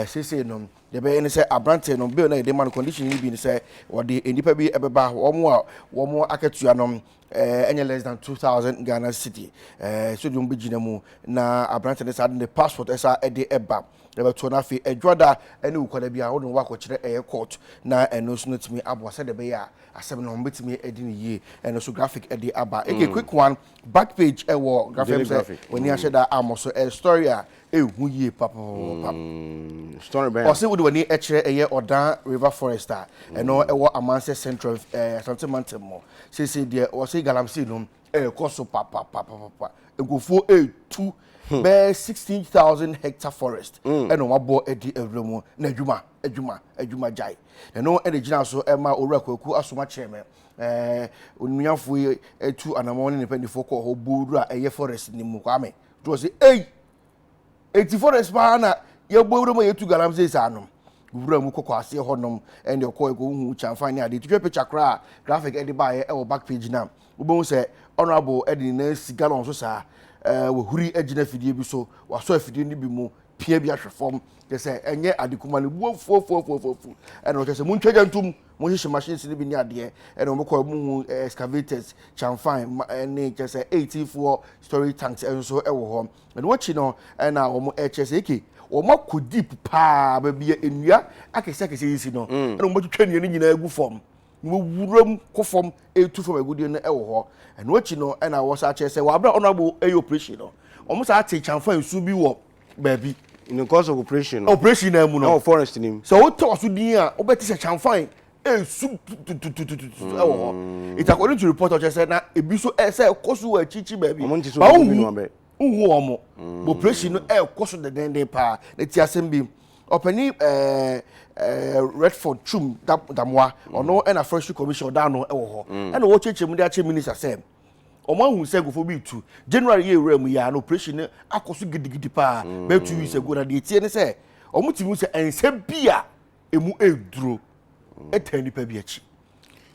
say no. The be any say Abrante no bill na the man condition ni be say or the indipa bi ebeba one more aketua any less than 2,000 Ghana cedi. So the umbijinemu na Abrante is adding the passport esa ede eba. There were 2 nafi edwada any ukwadabia ho no wako kire court na eno so notimi abo say the be ya asem no mbetimi edi ni ye eno so graphic edi aba. Okay, quick one back page ewo graphic when you share that amos so story a ehu ye papa story be o say we do ni ekire eye Odan River Forester eno ewo Amanse Central Asante Mountain mo say there o say galamsey no koso papa egofo 2 be 16,000 hectare forest and on bo edi evremu na adwuma jai no e de gina so e ma owura kwaku asoma cheme onuafo etu anamon ne pendifo ko ho bodura eye forest ni mu kwame to say eti forest pa na ye bodura mo yetu galamsey sanom owura mu kokko ase honom and your ko hu chamfan ni ade twa picture kra graphic edi ba e back page na ubon say honorable edi na sigalon so sa we huri agina fidie bi so waso afidie ni bi mu pia bi ahwefom they say enye adekuma ne buo and o say muntwaja ntum mo hye machines ni bi ni ade and o mko mu excavators chamfan ne je say 84 storage tanks and so e wo ho and watch no and na o mo HSAK o mo ko deep pa ba bi enua akese yisi no and o mo twetwa ne nyina agu fom we wuram kofom etu from agudie na ewo ho and watch no and I was actually say wa bra honorable operation no almost a take chamfa nsu bi wo baabi in the course of operation na mu no forest nim so what to so din a obeti se chamfa ensu ewo ho it according to report of say na ebi so say koso wa chichi baabi ba uhu omo operation no koso de den pa na ti asem bi openi Redford Chum damwa ono na Fresh Commission da no ewo ho na wo chechemu de ache minister sem omo hu se gofo bi tu January ye wura mu ya no operation akoso gidigidi pa be 2 weeks ago na de tie ne se omo timi se ense bia emu eduro etani pa bi achi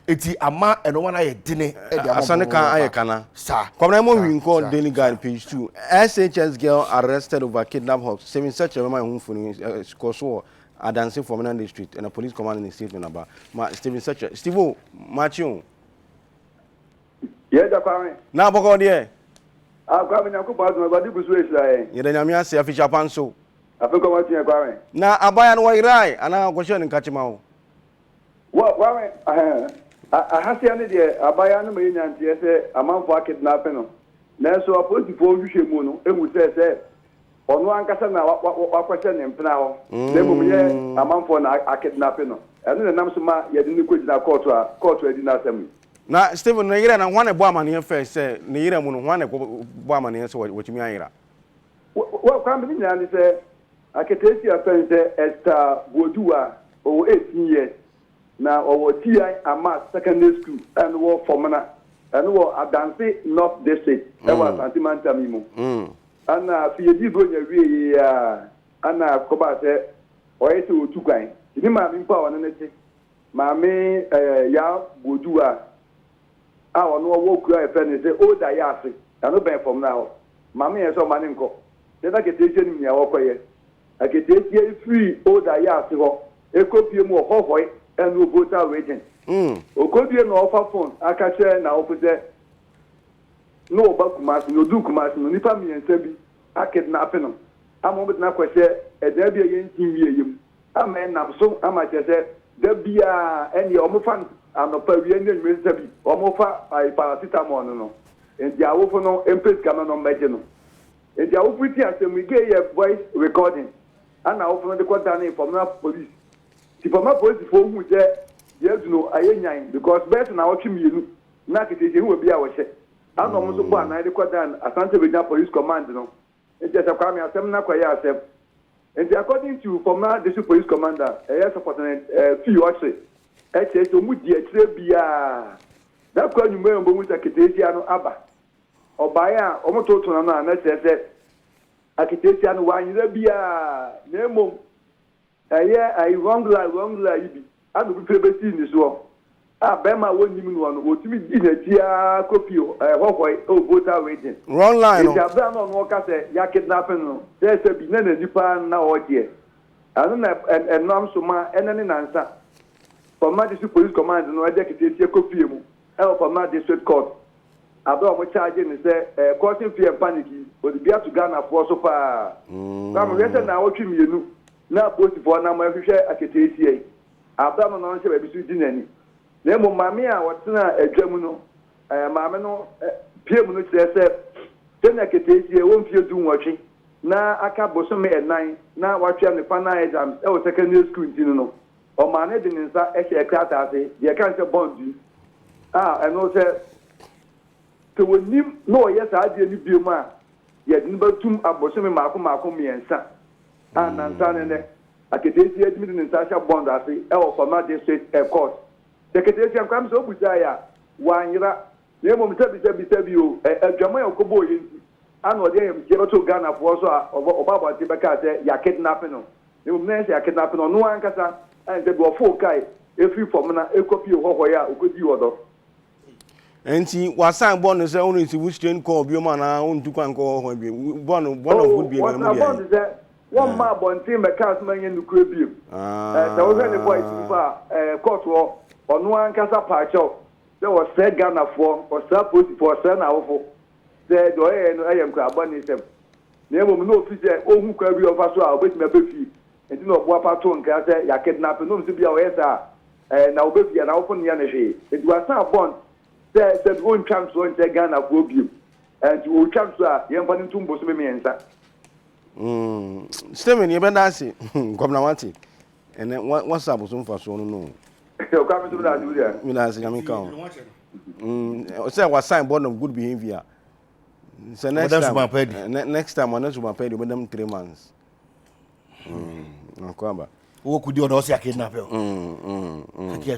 eti ama eno wana ye dine e de asane kan ayekana sa kwamna mo wi nko Daily Guide page 2 SHS girl arrested over kidnap her saving such a woman who funi koso dancing from the street and a police command in the statement about Stephen Searcher. Steve Machion. Yes, Kwame. Now, Boko, dear. Kwame, I'm going to go to the Swiss. You don't have to fish upon so. I think I'm going to Kwame. Now, I buy and why right, and I'm going to catch him out. What, Kwame? I have seen it. I buy an million and yes, a month for kidnapping. Now, so I put the phone to Shimuno, and we say, on one person now, what question him now? They will be a month for a kidnapping. And then I'm some you didn't quit the court to a assembly. Now, Stephen, Naira and one a woman here first say, Naira one a woman here, so what you mean? What company and say, I can tell you a friend Esther Bodua over 18 years. Now, over TI Amas Secondary School and war Formana and war a dancing North District. That was Antimanta Mimo. And if you did go your and Koba said, or it to 2 guys. You didn't have power on anything. Mammy, ya, Bodua. I no walk cry and say, oh, Dayasi. I no ben from now. Mama yes o mani nko. Then I get teaching me awokoye. I get teaching free order ya se ho. E copy mu hohoi and no voter waiting. O copy no offer phone. Aka share na opose. No ba kumasi no du kumasi no nipa mi ensa bi. A kidnapping no. Am obet na kwese e da bia yen tin wie yim. Am en nam so am a chese da bia en ye omofan anopa wie ne nwesa bi. Omofa ai paracetamol no. En dia wo fo no empes kama no meje no. En dia wo puti asem we get your voice recording. Ana wo fo no de kwata na inform police. Ti former police fo hu je yes no ayenyan because best na wo twimienu na keteje hu obi a wo hye. Ana mo so bo ana de kwata Asante Regional Police Command no. En dia sakwa me asem na kwaye asem. And according to former district police commander, support fee watch. So mudi bia. That kwa nyumba yombo muta kitesi ano aba. Obaya omoto to na na say akitesi ano wanyira bia na mom. I wrong lie ibi. Anu bi prebeti ni so. Bema wonnim no no otimi di na tia copy hohoi o voter waiting. Wrong line no. It's a no ka say ya kidnapping no. Say bi na nipa na odie. Anu na enam so ma enene nansa. For Majesty Police Command no Adekye tie copy mu. For Majesty District Court. Abro mo charge ni say causing fear and panic. O di bia to Ghana for so far. Come we say na otwimienu. Na post for na mo hwehwe akete tie. Abro no nse ba bi su di nani. Na mo mame a wotena adwam no mame no piem no kire se tena ketesie won fie du nwotwe na aka bosome enan na watwa ne final exams e wo secondary school tin no o ma ne de nsa e hye klata ase de kan se bond eno se to wonim no yes ade ni biom a ye de batum abosome mako miensa nansa ne aketesie de mi de nsa sha bond ase e wo former district court Secretary and Kwame Obujaya, Wanyira, Nemo Mitabi, Jamaica Kobo, and what they have to Ghana for also about Tibaka, ya kidnapping. You may say kidnapping on no one casa, and they go 4 kai, if you form a copy of Hoya, who could you order. And see, was I born as only to which train call Biomana own to call one of would be one more born team a castman in the crib. There was any boy court war. On one casa pacho, there was said Ghana for or supposed for son awful. Said, oh, I am carbonism. Never no officer, oh, who can be of us, I'll bet my baby. And you know what pattern can say, ya kidnapping, no to be our and now baby and open Yanashi. It was not born, said one chance to enter Ghana for you. And you will transfer young Panin Tumbos answer. Steven, you've been dancing. Come now, and then what's up with some for so no. Coming to that, do there. Say was sign born of good behavior. So next time, when next one paid with them 3 months. Who could you also kidnap you?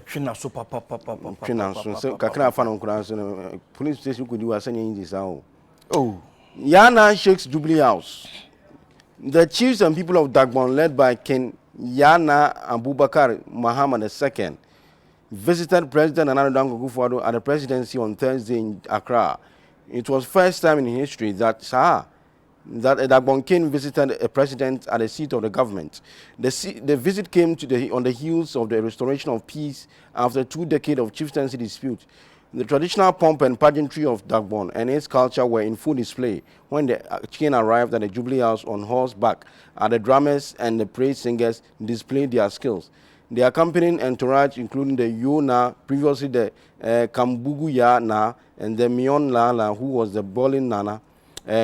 China super papa. China so Kakra fan on cross police station could do as any this out. Oh, Yana Sheikh's Jubilee House. The chiefs and people of Dagbon, led by King Yana Abubakar Muhammad II, visited President Nana Dango at the presidency on Thursday in Accra. It was first time in history that a Dagbon king visited a president at the seat of the government. The visit came on the heels of the restoration of peace after 2 decades of chieftaincy dispute. The traditional pomp and pageantry of Dagbon and its culture were in full display when the king arrived at the Jubilee House on horseback. The drummers and the praise singers displayed their skills. The accompanying entourage, including the Yona, previously the Kambugu Yana, and the Mion Lala, who was the Bolin Nana,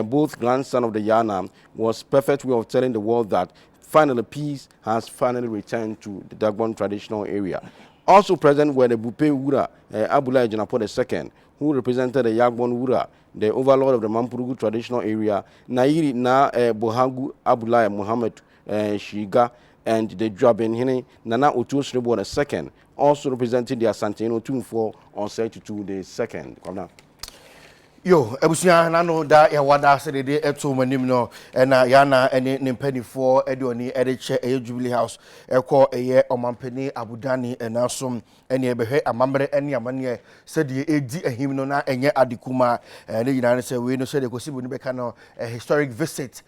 both grandson of the Yana, was perfect way of telling the world that finally peace has finally returned to the Dagbon traditional area. Also present were the Bupe Wura, Abulai Janapo II, who represented the Yagbon Wura, the overlord of the Mampurugu traditional area, Nairi Na Bohagu Abulai Muhammad Shiga, and the Drabenhine Nana Otu Srebo II, also representing the Asantino Tumfo on 32 the second. Yo, ebusia na no da ya wada se de eto manim no na ya na ene ne mpanifo edioni edeche Jubilee House ekọ eye omampani abudani enasom ene ebehwe amamre ene amane se de edi ahim no na enye adekuma ne yina ne se we no se de kosibu ni beka no historic visit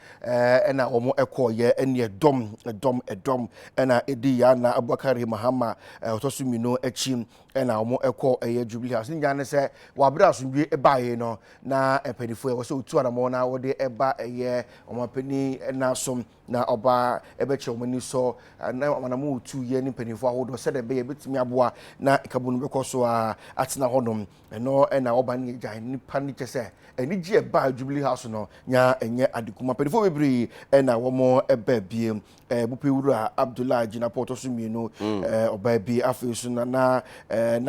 na omo ekọ ye ene dom na edi ya na Abubakar Mahama otosumi no echi na omo ekọ eye Jubilee House ni yina ne se wabra asundwe ebaye no na empanifo wo se otu anamo na wo de eba eye omapani na som na oba ebeche omani so na manamo otu ye ni empanifo ahodo se de be betimi aboa na ikabunu bekoso a atena hodom no na oba ni gyan ni pani chese eni gi eba Jubilee House no nya enye adekuma empanifo bebri na wo mo eba biem bupe wura Abdullah Jina Porto Sumino oba bi afesu na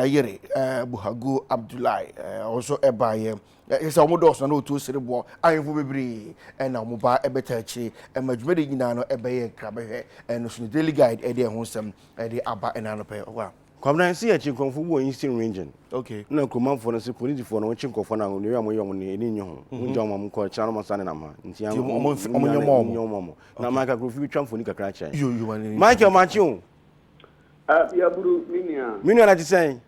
yere Buhagu Abdullah also eba ye esa omodos na otu serebo ayefo bebri na omoba ebetachi emadwumede nyina no ebeye krabehwe no sunu daily guide e de ho sem e de aba na no pe wa kwamna si ya chinkonfo bo Eastern region okay na kromanfo no se politifo no chinkofo na no ya moyo ne eni nyo njo mo ko chano mo sane na ma nti ya mo na maka grofi twamfo ni kakra cha Michael Machiu ya buru minia na tisen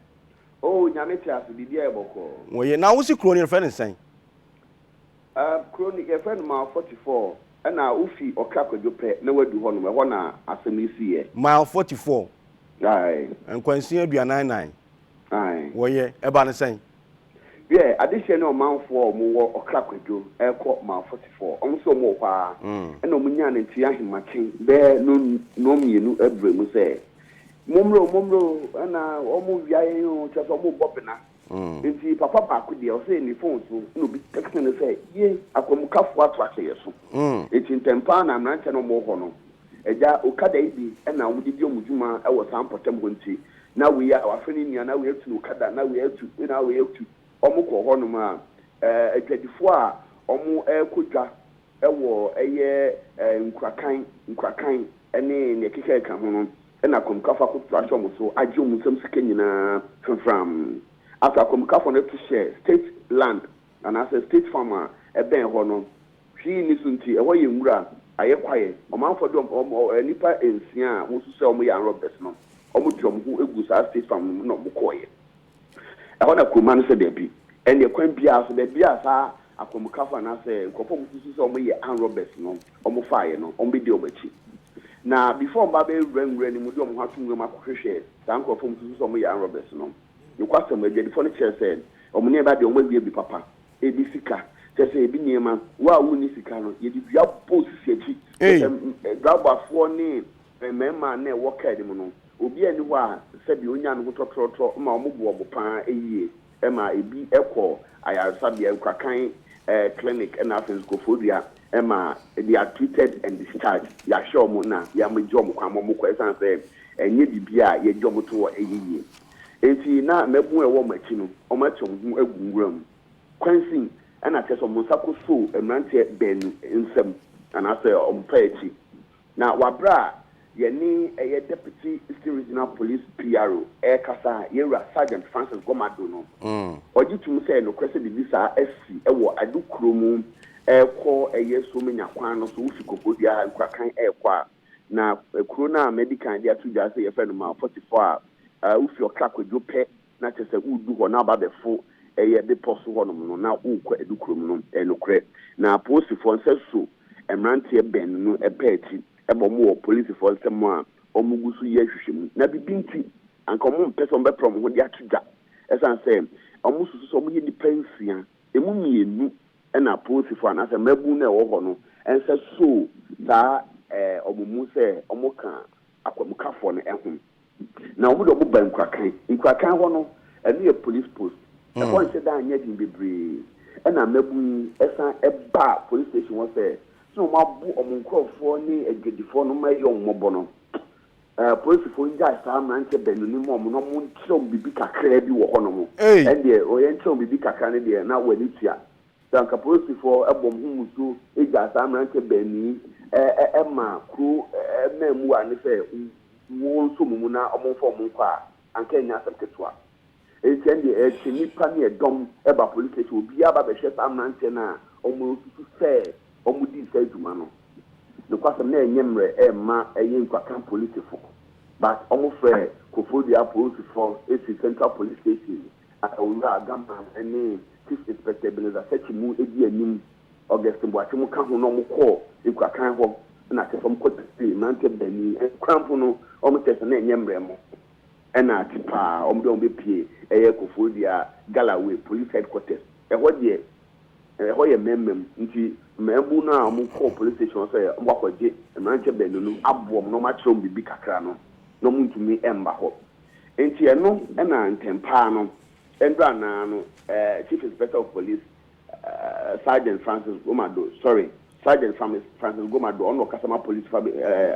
oh nyame tia so bibia eboko wo ye na wo si kroni refer nsen kroni refer ma 44 na ufi okakwadwope na wadu ho no ho na asemisi ye mile 44 ai nkwansi aduanan ai wo ye eba ne sen ye adehye ne omanfo omo wo okakwadwo ekọ ma 44 onso mo kwa na omunya ne tia himachen be no mienu ebremu se momro na omo wiaye yo chaso mo bobena nti papa ba ko de o se ni phone so no bi text ne say ye akwamukafo atwake yeso eti ntempa na mranche no mo ho no eja okada ibi na omudidi omudwuma e wo sampotem ho nti na we ya wafeni nia na we atu okada na we atu omo ko ho no ma adwadifo a omo ekodwa e wo eye nkrakan ene ne keke ka ho no na komkafa ko tracho mo so agye mo sam sika nyina from after komkafa no to share state land and as a state farmer e ben ho no hwi ni sunti e ho ye nwura aye kwaye omanfo do nipa ensia wo so se omo ya Robert no omo drum ho egu sa state farm no mo koye e ho na kroma no se da bi ene kwan bia so da bia sa akomkafa na se nkofo mo so se omo ye Robert no omo faaye no omo bi obachi na before mbabe renwre ni mudi omo hatu ngwe makohwehwe sanko fom susu omo ya Robert no yikwasa mo agye defo ne kire said omo ne ba de omo wie bi papa ebi sika tese ebi niema wa wu ni sika no ye di bia post sechi grabafo ni mema na wo kaadi mo no obi ani ho a se bi onya no totrotro ma omo bo obo pa eyie ma ebi ekọ ayarsa bia nkrakan clinic na afen's go fodua Emma, they are treated and discharged. Ya show mo na ya me jom kwa mo ko esan say enye bibia ye jom to eyiye. Enti na mebu e wo machi no, o machi ho agunguram. Kwansin na teso mo sako so emrante benu nsem na say o mpachi. Na wabra ye ni eye deputy Eastern Regional Police PRO kasa yera Sergeant Francis Gomado no. Ojitum say no kwese bibisa SC e wo adukromu eko eye so menya kwan no so ufi kokodia nkrakan ekwa na kuro na medical dia to just say yefe no ma 44 ufi okakwadwope na chese udu ho na ba befo eye de poso ho no na ukwa edukrom no enokre na posifo nse so emrante ben no epaati ebomo police for sem a omugusu ye hwehwem na bibinti anka omo mpese ombe prom ho dia tuja esan say omo susu so omo ye dipensia emu mienu na posifo anase mabu na ewo ho no ense so ta omumu se omuka akwamukafo no ehum na omudo omu ban nkrakan ho no ene ye police post e ko nse da anya din bebre na mabu esan eba police station wo se so mabu omunkrofo ni egedifo no mayo mmobo no posifo nja sa mranche benu ni mo no mo ntrom bibi kakra bi wo ho no mo de o ye ntrom bibi kakra ne de na wani tia danka posifo ebom humuso eja sa mranche beni ma kru memu ane se wo nso mumu na omofo mu kwa anka nya asem ketwa send the nipa ne dom eba police station obi aba be hwe sam nante na omo susu se omo di se djuma no no kwasam na enyemre ma eyin kwakan police fo but omo frɛ Kofodia police for central police station owura agama ene chief inspector Beneza sechi mu edi anim August Mboache mu ka ho no mo call ikwakan ho na tefam kwotese nante bani krampo no omo tese na enyemre mo ena tipa omdo pie Kofodia Galloway police headquarters ho de ho ye memem nti membu na mo call police station so ye mbakwaje nante bani no abom no ma chrom bibi kakra no no muntumi emba ho enti eno na ntempa no endra na no chief inspector of police Sergeant Francis Gomado ono kasama police fa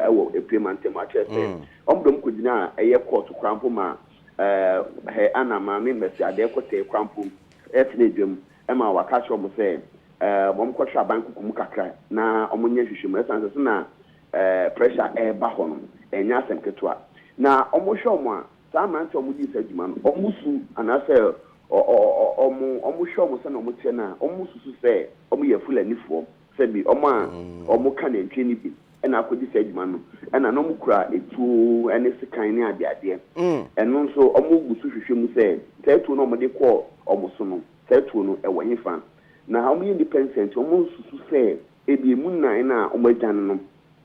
ewo eprimante ma chese omdom kudina court krampo ma he anama me mesi Adekye krampo etnedwem ema waka show mo say bom kwahwa banku kumu kakra na omonye hwehwem esanse na pressure ba ho no enya asemketoa na omohwe mo a saa mante omudi sadwuma no omusu anase omuhwe mo se na omutie na omususu se omuye fulanifo se bi omu ka na ntwe ni bi na akodi sadwuma no na no mukura etu ene sekan ne ade eno nso omugusu hwehwe mu se tetu no omode ko omuso no tetu no ewanyifa na omu independent omususu se ebi mu na omajan no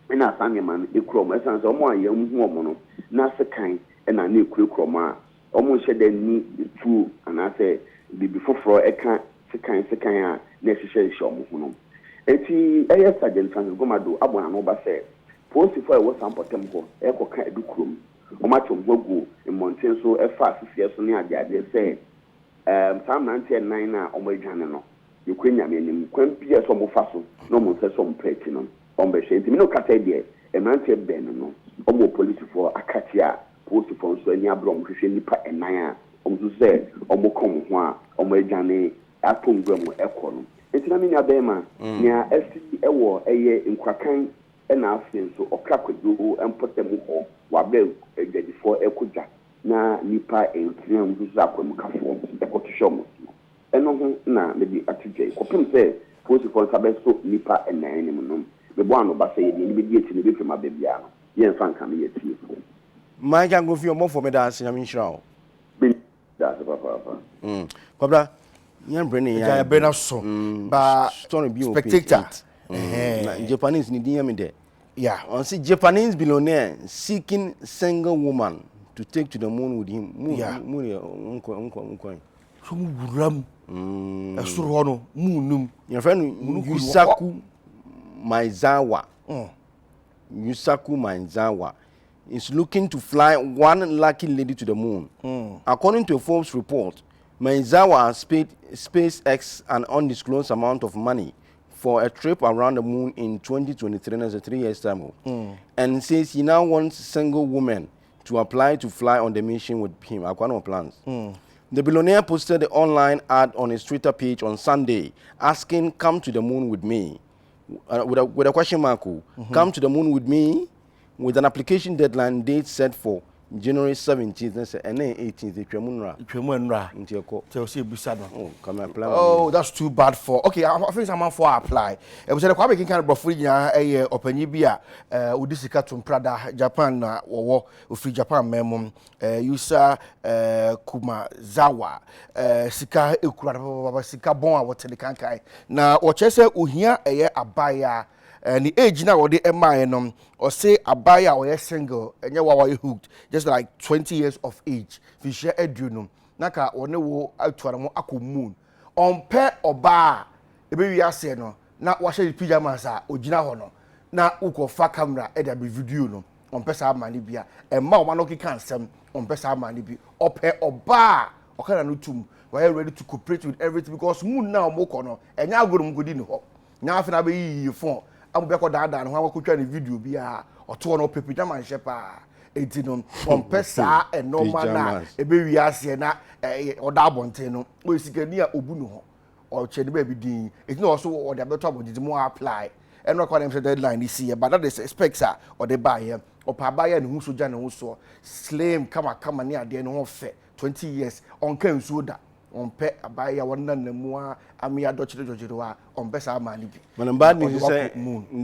na asanyema ekrom esanse omu ayam hu omu no na sekan na ekrom a omu hyede ni tu anase bibi foforo eka sekan a na hyehyɛ omu hu no eti Sergeant Francis Gomado abona no ba se police for was ampotem ho ekoka edukrom omatom gogu monten so efa asese so ne ade se sam 99 na omedwane no yekwenya menim kwampia so mo fa so no mo se so mpeti no ombehye enti no kata de emante ben no omo police for akatia police for so ani abrom hwehwe nipa enan a omzu se omo kom ho a omo edwane atongwam ekọ no enti na me nya bema nya esi ewo eye nkwakan na afien so okrakwedo empotem ho wabe ejadifo ekoja na nipa entia mzuza akwamukafo ekotisho mo eno ho na me di atije kopem se police for sabeso nipa enan ni mo me bo ano ba se ye ni be di eti ni be fema ba bia no ye mfa nka me ye tie fo ma ja go fi omo for me da anya me nhira o be da papa kwabra yan brene ya brena so ba spectator na Japanese ni din me de yeah on see Japanese billionaire seeking single woman to take to the moon with him unko so wuram esoro no munum your friend Yusaku Maizawa is looking to fly one lucky lady to the moon. According to a Forbes report, Maizawa paid SpaceX an undisclosed amount of money for a trip around the moon in 2023, that's a 3 years time, and says he now wants single women to apply to fly on the mission with him. Aquano plans. The billionaire posted the online ad on his Twitter page on Sunday, asking, "Come to the moon with me," with a question mark. Come to the moon with me, with an application deadline date set for January 17th and 18th. Oh, that's too bad for. Okay, I think someone for apply. It was a quite kind of Bafrinia, a Openibia, Udisika to Prada, Japan, or Free Japan Memum, Yusa Kumazawa, Sika Ukura, Sika Bon, what Telekankai. Now, or Chesa Uhia, a buyer. And the age now, or the MI, or say a buyer or a single, and you are hooked, just like 20 years of age. Fisher Edunum, Naka or no out to a aku moon. On pair or bar, the baby I say no, not washing the pyjamas, or Gina Hono, now Uko fa camera, Edda be video no, on Pesa Manibia, and Mawanoki can some on Pesa Manibi, or pair or bar, or can I know to we're ready to cooperate with everything because moon now mokono, and now good in hope. Now, if I be your phone. I'm back on that and how I could try the video be or two on paper jam shepa 18 on pesa and no man a baby asiana or dabonteno we see near obuno or chen baby dean it's not also or the better of the more apply and not quite the deadline this year but that is expects or the buyer or pa buyer and who so jan also slam come near the no fair 20 years on can soda on pet abaya one namua amia dochiro on besa mani bi man bad news say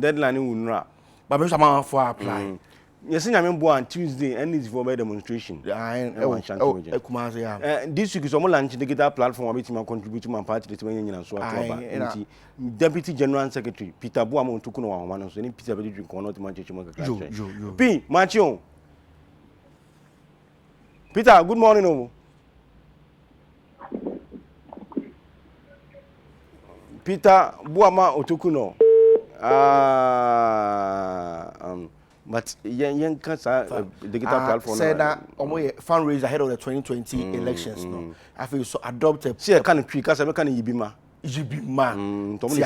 deadline will but me sama for apply yes nyame bo on Tuesday and is for demonstration Kumasi ya this week is omo launch digital platform abeti ma contribute to my party to nyina so atoba nti deputy general secretary Peter Boama ontuku no wa no so ni Peter be drink on not man chechimo kakra P machion Peter good morning o Peter Boama ontuku no but yen kasa digital platform said that fundraiser ahead of the 2020 elections no I feel so adopted see can twi kasa me can yibima to me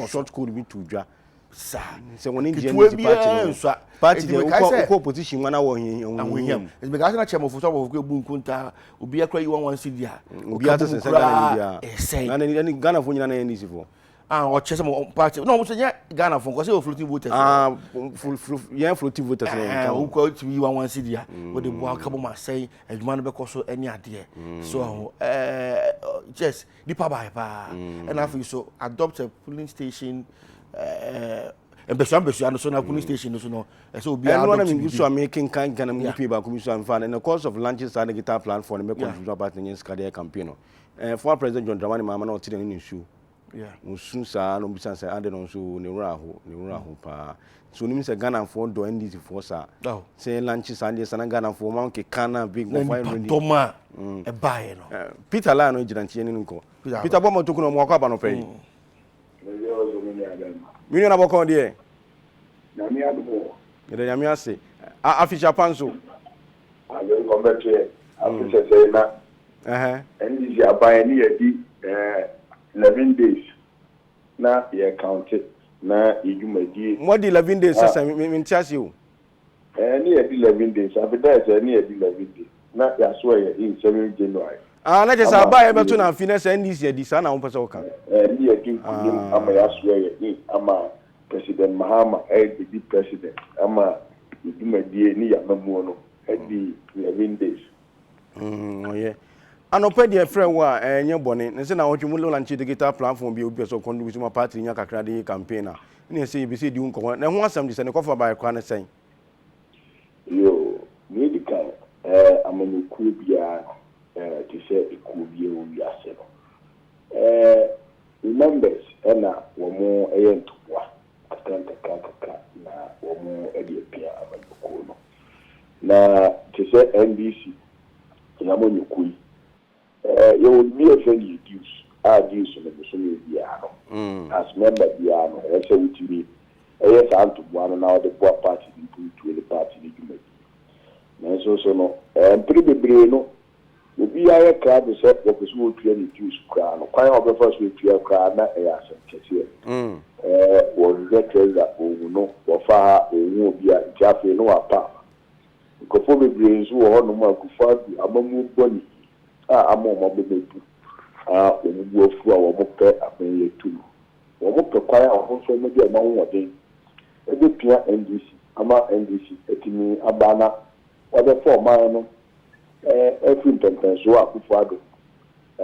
short code be to dwa sa se woni NDC party the opposition wana wo him it's because na chairman for ebu nkunta obi akra yi 11 cedi a obi atese se Ghana media na ni Ghana fo nyina na NDC fo or chess party no mo say Ghana for because floating voters floating voters who go to be 11 cedi a with the boy come ma say adwuma no be ko so any ade so just the pa and I feel so adopt a polling station embesu no so na police station so no so obi and one me so making kan Ghana me people ba so am fan in the course of launching start digital platform me contribute about the career campaign former president John Dramani Mahama na otire ni issue musun sa no bisa say ade no so ne wura ho pa so ni say Ghana for do NDC for sa say launch Sunday sana Ghana for man ke kana big go fire ready toma e bae no Peter la no girantie ni nko Peter Boama to kuno mo akwa ba no pay Mini na boko die na mi adubo ede nyame ase afisha panso ale ngombe afisha say na NDC aban ni yedi 11 days na ye count it na ejumadi mo di 11 days sasa mi ntiase o ni yedi 11 days after say ni yedi 11 days na ya so ye in 7 January na je sa ba ye beto na finance NDC edi sa na wo pese o ka ni yedi kunim ama ya so ye ni ama President Mahama the president ama ejumadi ni ya mamu no edi 11 days yeah anope de frɛ wo a enye bone nse na wotwe mu launch digital platform bi obi so contribute my party nya kakra de campaign na ne se bi se di unko na ho asɛm de se ne kofa ba kwa ne sɛn yo medical amanu ku bia ti se ku bia o bia se no members na wo mo ntwa akranka na wo mo pia amanu ku no na ti se NDC na mo nyukui you will be a friendly dues in the same as member Diano, I say with me, yes, I'm to one now the poor party to the party. So no, and pretty brino will be a crowd to set what was would really juice crown, quite of the first with your crown, not a ass and was that that no, or far, or won't be a Jaffe no apart. Conform brains who are no more could among bonny. Amo mabebebu omubu ofu a wo mope abenye tu wo mope kwaya ahonso mo de ma wode ebe pia NDC ama NDC etimi abana wode for man no every intention akufo ado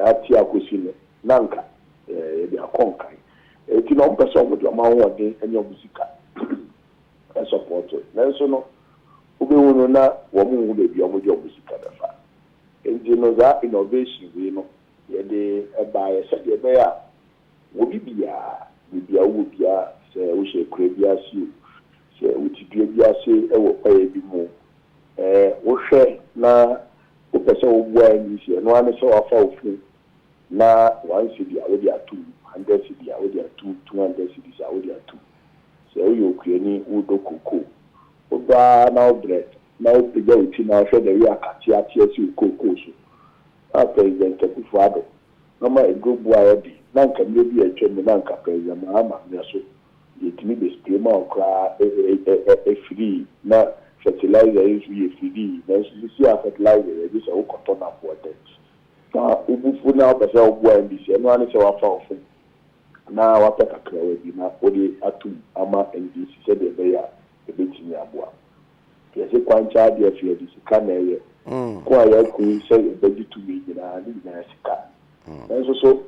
ati akosi no nanka de akonkai eti no mpese mo de ma wode enye musika support na so no obewono na wo mo hu bebi mo de musika dafa engineer innovation we no ye de buy said ye be a wo bibia wo bia se wo she krebia si se wo ti bia se e wo pa e bi mo wo hwe na wo pese wo bua ni se no ane se wa fa ofu na wan si bia wo dia 200 si bia wo dia 200 si bia wo dia 2 se wo yo kreni wo do koko wo ba na bread na o pega o ti na hwe de ya akati ati esi ukoko so a president Akufo-Addo na ma egobu ayodi na nka me bi atwem na nka president Mahama me so yetimi be spray ma okra free na fertilizer is free na si a fertilizer e bi so ukoto na potent na ubufu na obasa obu ambisi no ani se wa fa ofu na wa peka krawe bi na odi atum ama NDC se de be ya e betimi aboa Yes, a quancha dear fear this can quite cool say baby to me in a Sika. And so,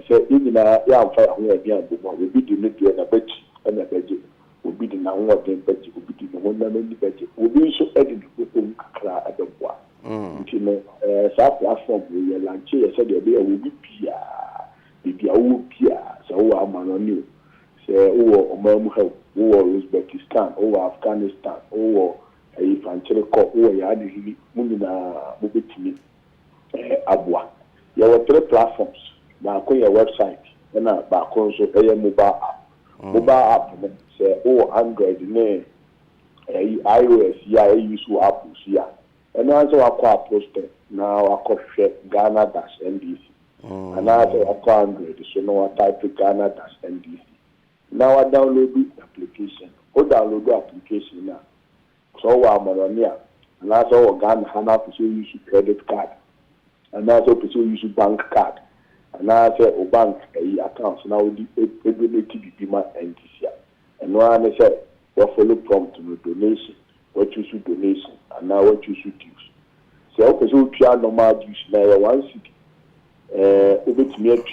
say, even a young fire who again will be the little and a bet and a budget will be the now what they bet will be the one many budget will be so added to the cry at the bois. You know, South platform will lunch here said there will be Pia, the old Pia, so I'm on you. Say, oh, Mom help, oh, Uzbekistan, oh, Afghanistan, oh, if I'm telling you, oh, Yadi, Mumina, Mubitimi, Abwa. There were 3 platforms. Back on your website, and back on so a mobile app. Mobile app, say, oh, Android, iOS, yeah, I use Apple, yeah. And also, I call poster now, I call Ghana-NDC. And also, I call Android, so now I type Ghana-NDC. Now I download the application. I download the application now. So I'm on here. And also, Ghana Hana to use credit card. And also to use bank card. And also, bank accounts now the ability to be my NDC. And one I said, what follow prompt to donation, what you should donation, and now what you should use. So okay, so we are normal use now 1 city. Over to me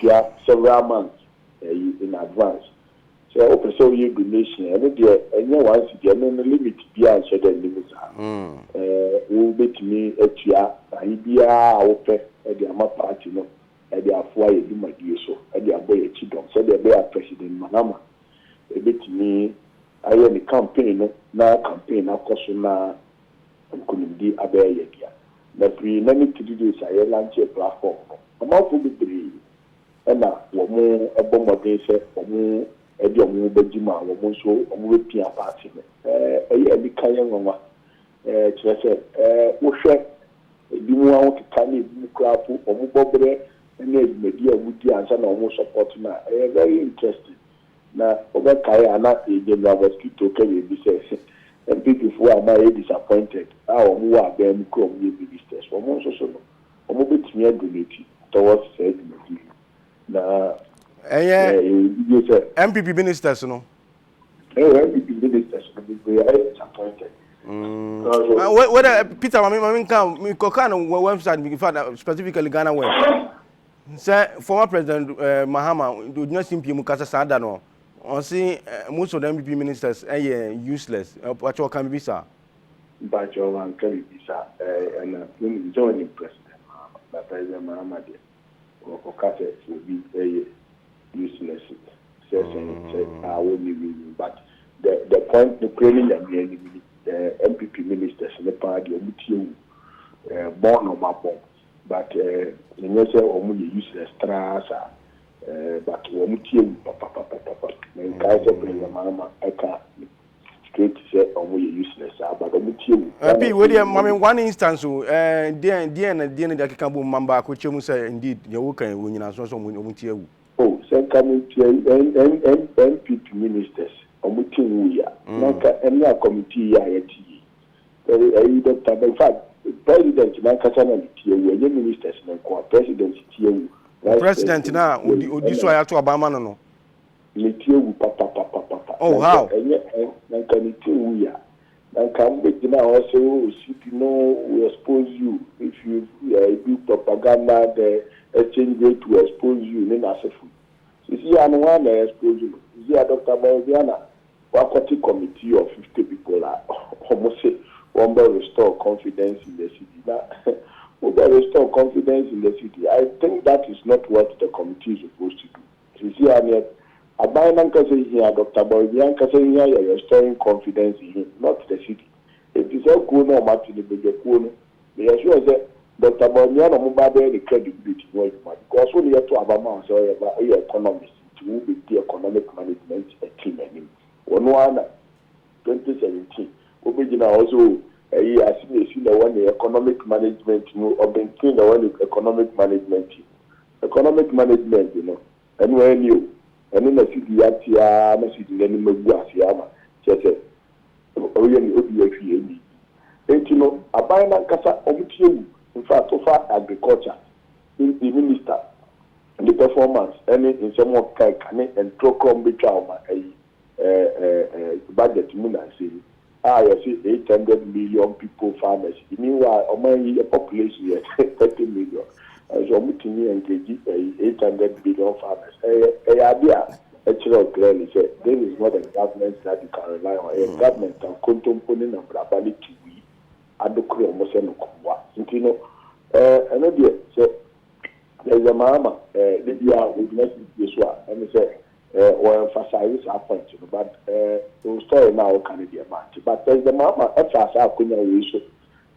several months in advance. So open so you donation and any 1 city and then the limit be answer the limit. Will be to me a be open at the Ama party no at the Afua you my dear so at the Aboy Chidom. So they be a President Manama. A bit to me I am the campaign na campaign na kosuna nkunimdi abeye dia. Na free na me to do this I launch a platform. I'm out for the three. And now womo ebomode se womo edi omo bejima womo so omo pia party me. Ebi kayen nwa. Kyerese wo hwe ebi mu awon kekane ebi krafu omo bobre na edumedi awudi ansa na omo support na very interesting. Na over Kaya and not a general mosquito can be said. And people who are very disappointed, our who are them come ministers. For most of them, a bit near donate towards said now. MPP ministers, no. MPP ministers will be very disappointed. Whether Peter, I mean, website, specifically Ghana web. Sir, former President Mahama do not seem to be Mukasa Sadano. On see most of the MPP ministers are useless. What you can be, sir? But you can be, sir. And when joining President Mahama, or Kasa will be useless. I will be reading. But the point, the training the MPP ministers in the party, born on my bomb. But you say only useless trasa. But when you papa, when guys are playing Mama, I can't straight say only useless. But one instance, dear, that can be Mamba, which you say indeed, you're working when you're so much. Oh, send coming to MPP ministers, Omuti, we are. Any committee, in fact, President Nankasana, when ministers, President Tieu. President now, this way to Obama no. Papa. Oh, how? And can it we are. And come back now also, we expose you. If you do propaganda, the exchange rate to expose you, then as a food. You see, I don't want to expose you. You see, Dr. Bayobiana, Wakati committee of 50 people are almost say, one will restore confidence in the city. Now, restore confidence in the city. I think that is not what the committee is supposed to do. You see, I mean, here, Dr. Bayobiana saying here, you're restoring confidence in him, not the city. If it's all cool, no matter the big cool, they are sure that Dr. Bayobiana mobile the credibility because when you have to have a man, so you're economist, to be the economic management team. One 2017, we also. I see the one the economic management, or been the one economic management. Economic management, and when you, and then I see the Atia, I see the animal Guasiama, just a OBFE. And a buying Casa Omutiu, in fact, so far agriculture, in the minister, and the performance, and in some more Kaikane and Procom Bichama, a budget, You see 800 million people farmers. Meanwhile, among the population is 30 million. So I'm engage 800 billion farmers. Actually, clearly said there is not a government that you can rely on. A government can contemplate and brabally to we. I do create almost no kumwa. You know, another say there's a mama. The year with next this one, and they say or emphasize our point. But the story now can be a match. But there's the mama. Emphasize our connection.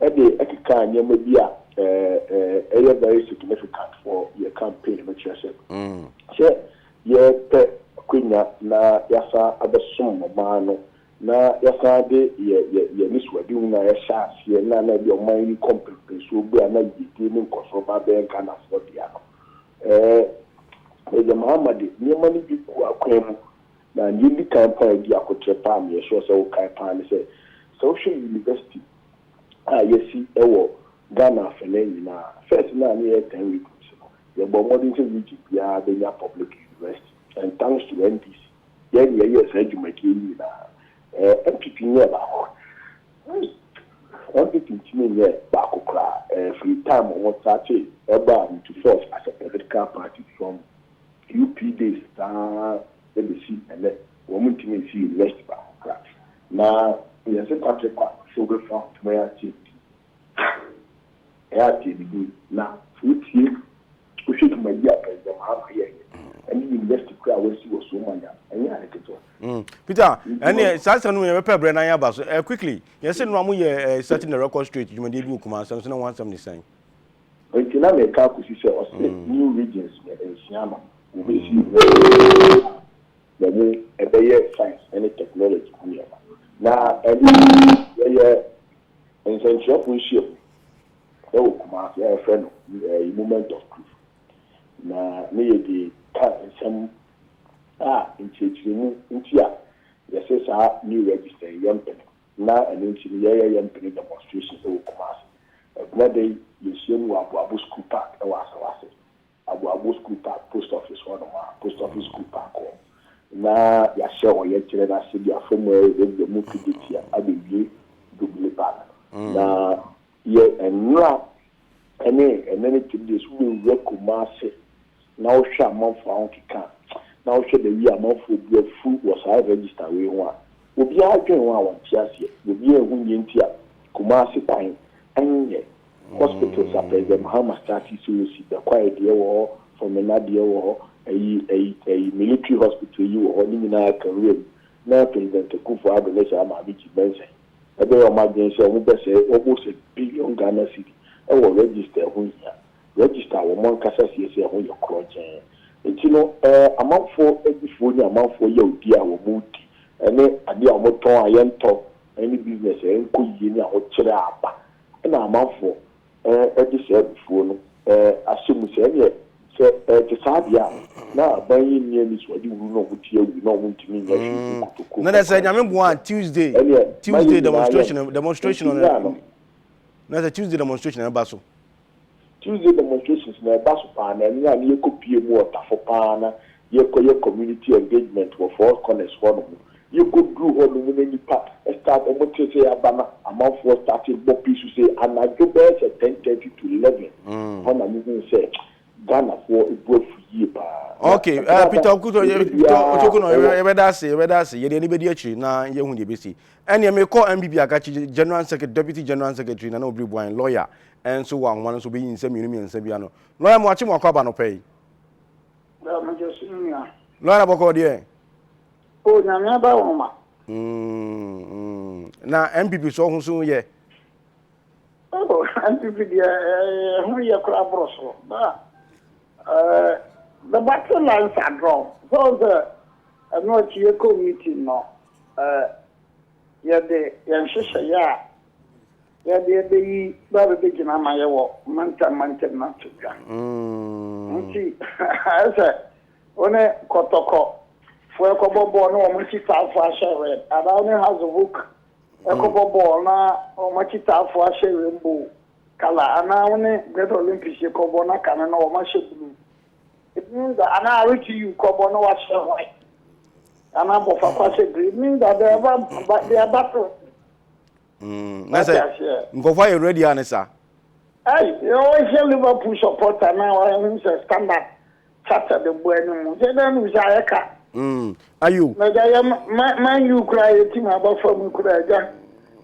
The can you maybe very significant for your campaign, which I said. So Quina na yasa abesum mano na yasa de ye niswadi una yasa sie na bi o man company so bi ana yiti ni nkoso ba be kan afọ dia no the Muhammad ni mani bi ku akwem na ni di campaign di akotrepa am ye so so kai pan say social university yesi ewo Ghana fele na first na ni 10 weeks ye bo modern to which bia be nya public university. And thanks to NDC, then yes, you make it MPP near back. MPP near back, free time on what that is about to force as a political party from UP days, NDC, and then woman to me see less back. Now, yes, a country so we found where now, we should make the half here. And university crowd was so many. Peter, and Sassan will repair Brenna Bas quickly. Yes, and one way setting the record straight, you may do command something on 170. Until I make out new regions in Siama, we see the science and technology. Now, and since your ship, a friend, a moment of truth. Now, maybe some yes, new register yamping now and into the yamping demonstrations over commerce. Another day, you see Abu School Park, Abu School Park, post office, post office school park. Now, you share your children, I see your from where the move to get here, I will be double park. Now, yeah, and now, and then to this will recognize. Now, shall month for Anki now, should the year month for the food was I register we want. Will be our doing one Chassis, will be a winning tia, Kumasi Pine, and yet hospitals are present. How much started to see the quiet year war from another year war, a military hospital you or in our career. Now, President Kufu Adonis, I'm a bit mentioned. A day of my game, so we say almost $1 billion Ghana city. I will register when here. Register one Casa CSA when you're crouching. It's a month for every phone, a month for your dear or moody. And then a dear motor, I am talk any business and could you know what chirapa. And a month for every service phone. Assume say, to Sabia. Now, buying near this, what you know, what you know, what to mean. No, that's I remember one Tuesday demonstration on a Tuesday demonstration in Basel. Tuesday demonstrations na Basupan and you could be more Tafopana, your community engagement for four corners for you could do all the women part, start almost say a month for starting more pieces say, and I go back at 10:30 to 11. On a moving say, Ghana for a broad for year. Okay, Peter Kuto, you anybody actually now, you won't be see. And you may call MBB Akachi, General Secretary, Deputy General Secretary, and Obi Wine lawyer. And so one to be in some union Sabiano. Lawyer watching what Cabano pay. Lawyer Boko, dear. Oh, Namaba Oma. Now, MPP so soon, yeah. Oh, MPP, who you crab Rosso. The battle lines are drawn. So the not your meeting, no. Yeah, the Yanshisha, yeah. Yeah, the very big in Amayawa, Manta, not to gun. See, I said, on a Kotoko, for a couple born or Machita for a share, and I only has a book, a couple born or Machita for a share rainbow color, and I only get Olympic Cobona Canon or Masha blue. It means that an hour to you, Cobona was white. And I'm of a it means that they are battle. Na say ngofo you ready anisa. Hey, you always Liverpool supporter now I'm standard chapter the boy no. Say dem who say Ayu. Man you cry team about from cry ja.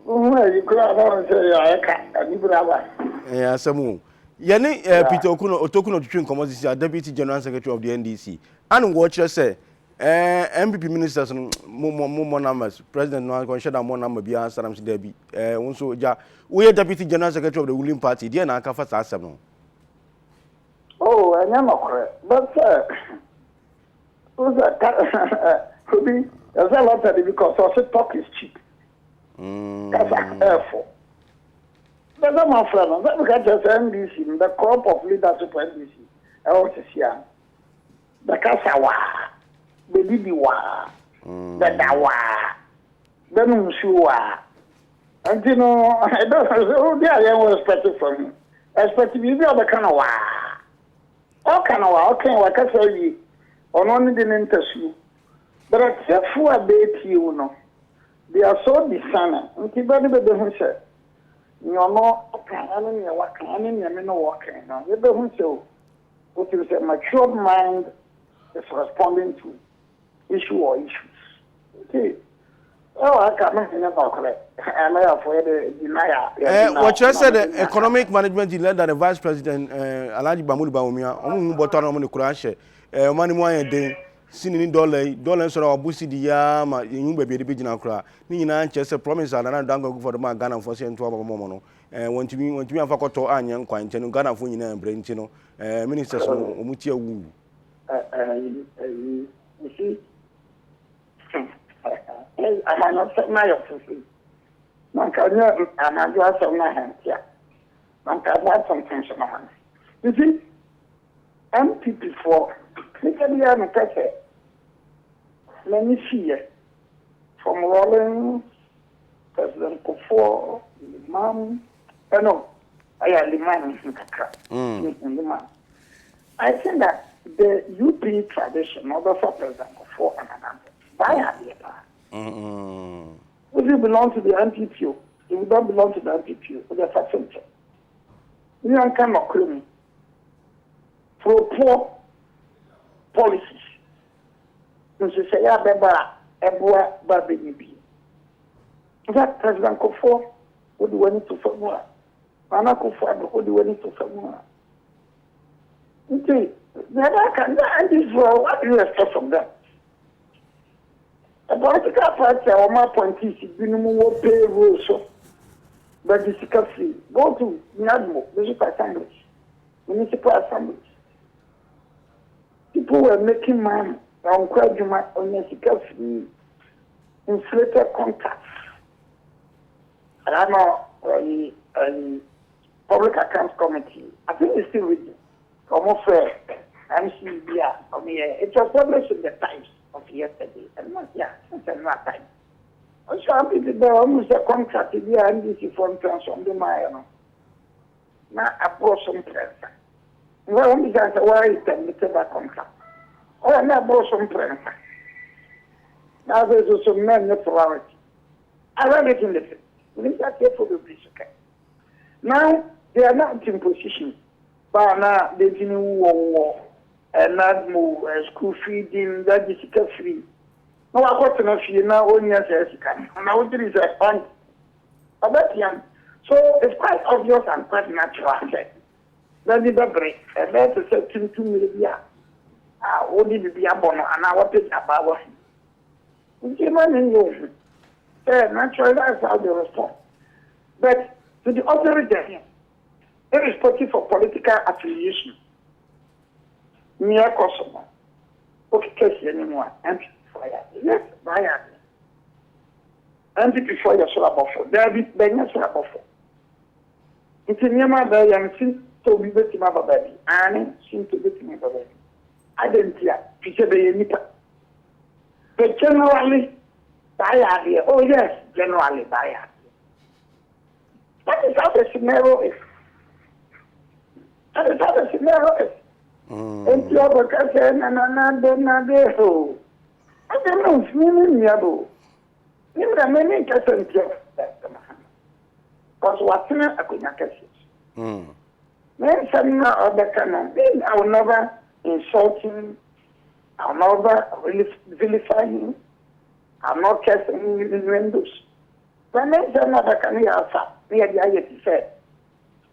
You cry about say ayeka ani brava. Asamu. Yene Peter Otokuno twin commodity deputy general secretary of the NDC. And watch say MPP ministers more numbers. President no can share more number be answer am there be. Also ja we deputy general secretary of the ruling party. There na aka fast asem no. Oh, I am not correct. But could be there's a lot of it because also talk is cheap. That's careful. But my friend, that look at the NDC, the crop of leadership NDC. I also see the Kasawa, the Libiwa, the Dawa, the Nusua. And you know, I don't know, they are expected from me. Expected me, the other kind of all kind of okay, like I say, on only the interview. But except for a bit, you know, they are so discerning. And keep on the who said, you know, okay, I don't know what kind of working. You don't so. What you say, mature mind is responding to issue or issues. Okay. Oh, I can't make it correct. I'm afraid to deny. What you said, the economic management led by the vice president, Alaji Bamuli Baumia, on bottom on the crash, money more than seen dollar sort of bussy the yam, you baby the pigeon cry. Nina Chester promise and I don't go for the man Ghana for saying 12 mono. Want to be a facoto and young quine, Ghana for you and Brentino, ministers Mutia Woo. You see. I not set my office. Man can I'm just on my hands, yeah. Man can have some tension on. You see, MPP for Nickelia and Cafe. Let me see it. From Rollins, President Kofo, Imam, no, I am the man in the man. I think that the UP tradition, other for President Kofo and another, by if you belong to the NPP, if you don't belong to the NPP, it's a facility. You cannot claim for poor policies. You say, "Yeah, Beba, Ebua, Baby." That President Kofo would do anything for more. Nana Kofo would do anything for more. You see, and this what do you expect from them? The political party or my point is minimum pay rules, but this is free. Go to Nyadmo, municipal assemblies. People were making money on free inflated contracts. And I know public accounts committee. I think it's still with almost MCBR. It was published in the Times of yesterday, and not since that time. Also, I'm thinking there almost a contract in the NDC from Transform the Mayo. Now, I brought some press. Well, I'm just why is that contract? Oh, I'm not brought some press. Now, there's also men authority. I read it in the film. We need to care for the police. Now, they are not in position, but now they didn't war. And not more school feeding, that is free. No, I got enough here now, only as I can. And I would do is a fund. So it's quite obvious and quite natural. Then the break, and that's a certain 2 million. Only the Biabono, and I want it about him. You see, man, naturally, that's how they respond. But to the authority, irrespective of political affiliation, near Kosovo. Okay, case anymore. And fire. Yes, fire. And before your solar buffer, there will be Benya solar buffer. It's in Yama Bay and seem to be betting my baby. And seem to be betting my baby. I didn't hear. Picture the Nipa. But generally, fire here. Oh, yes, generally, fire. That is how the scenario is. That is how the scenario is. And you have a cousin and another ho. I don't know, meaning Yabo. You are many cousins. Because what's in a good cases. Then some other canon, then I will never insult him, I'll never vilify him, I'll not cast any windows. When there's another can hear near the IET said,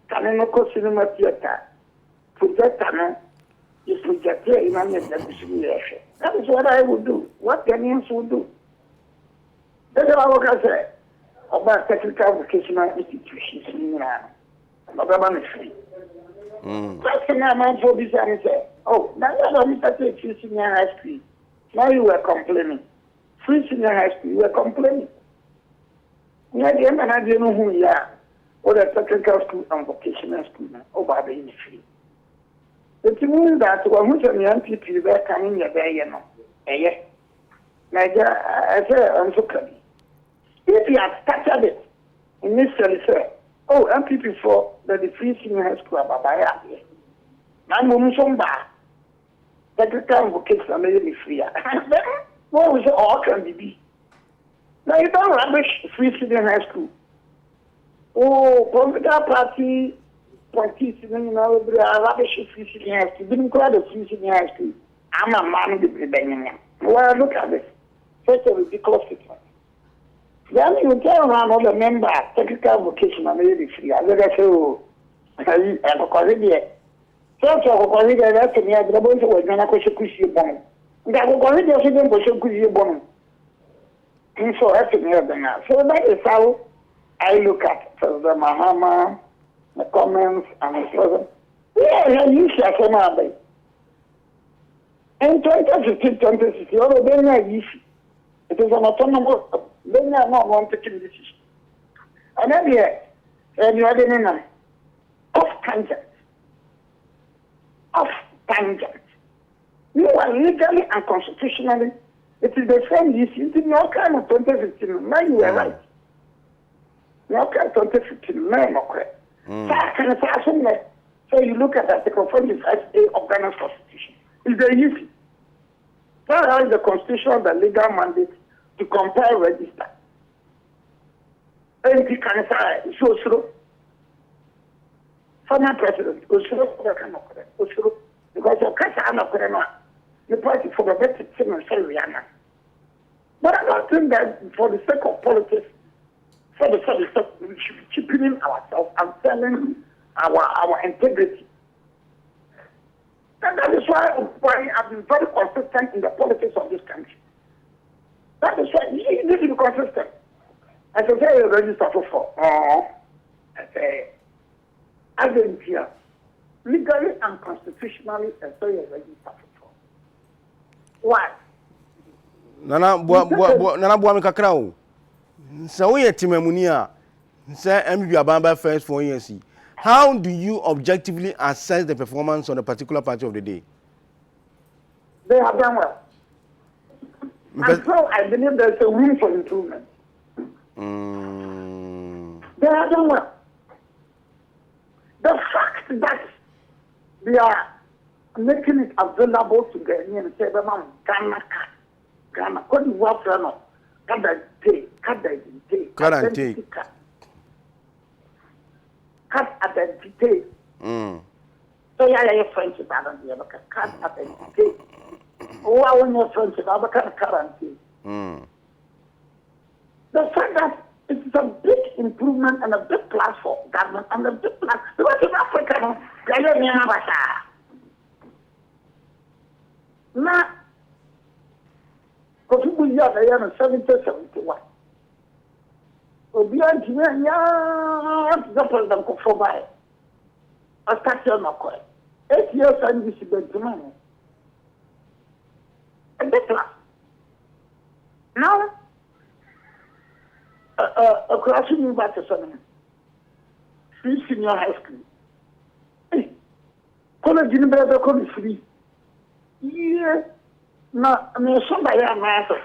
can I go cinema theatre? Projector, if we get here in any reaction. That is what I would do, what Ghanaians would do. That's what I say about technical vocational institutions in Iran. Not free. That's the man for this and say, oh, now you don't take free senior high school. Now you were complaining. Free senior high school, you were complaining. Near the end, I didn't know who you are. Or the technical school and vocational school, over the free. It means that when we say young people were coming here, you know, yes. I say, I'm so clear. If you had started it, initially say, oh, MPP for the free senior high school about Baya. Now, Mumsomba, technical vocation may be free. What was it all can be? Now, you don't rubbish free senior high school. Oh, political party, politicians, you know, rubbish free senior high school. Didn't call the free senior high school. I'm a man with the Benjamin. Well, look at this. Such a ridiculous statement. Then you tell around all the members, technical vocation, and maybe free. I let us say, oh, I have a colleague. So, a colleague that's in the other boys was going to push a cushy bomb. That will go into the push a cushy bomb. And so, that's in the other now. So, that is how I look at so the Mahama, the comments, and the slogan. Yeah, you should come out. In 2015, 2016, all of them are easy. It is an autonomous. They are not one taking decision. And then here, and you are the off tangent. Off tangent. You are legally and constitutionally, it is the same issue. It is no kind of 2015. Now you are right. No kind of 2015. No, no, correct. So you look at Article 45A of Ghana's Constitution. It's very easy. That has the constitution, the legal mandate to compile register. And you can say, so, former president, because your case are not correct. The party for the better thing and say Rihanna. But I don't think that for the sake of politics, for the sake of we should be cheapening ourselves and selling our integrity. And that is why I've been very consistent in the politics of this country. That is why you need to be consistent. As I say, you register for I say, Adekye, legally and constitutionally, I say you register for. Why? Nana Buami Kakrao. So we are Timamunia. Say MB Abamba first 4 years. How do you objectively assess the performance on a particular party of the day? They have done well. And so I believe there's a room for improvement. They have done well. The fact that they are making it available to Ghanaians, say, Ghana, Cote d'Ivoire, cut identity. So yeah, friendship, I don't know, cut identity. Oh, when your friendship, I can't guarantee. The fact that it's a big improvement and a big plus for government and a big plus because in Africa, now, because we are 70-71. We are the president for by a station of 8 years and this is the a big plus. Now, a classroom back to 7. Free senior high school. Hey, college university college free. Yeah, now somebody am answer.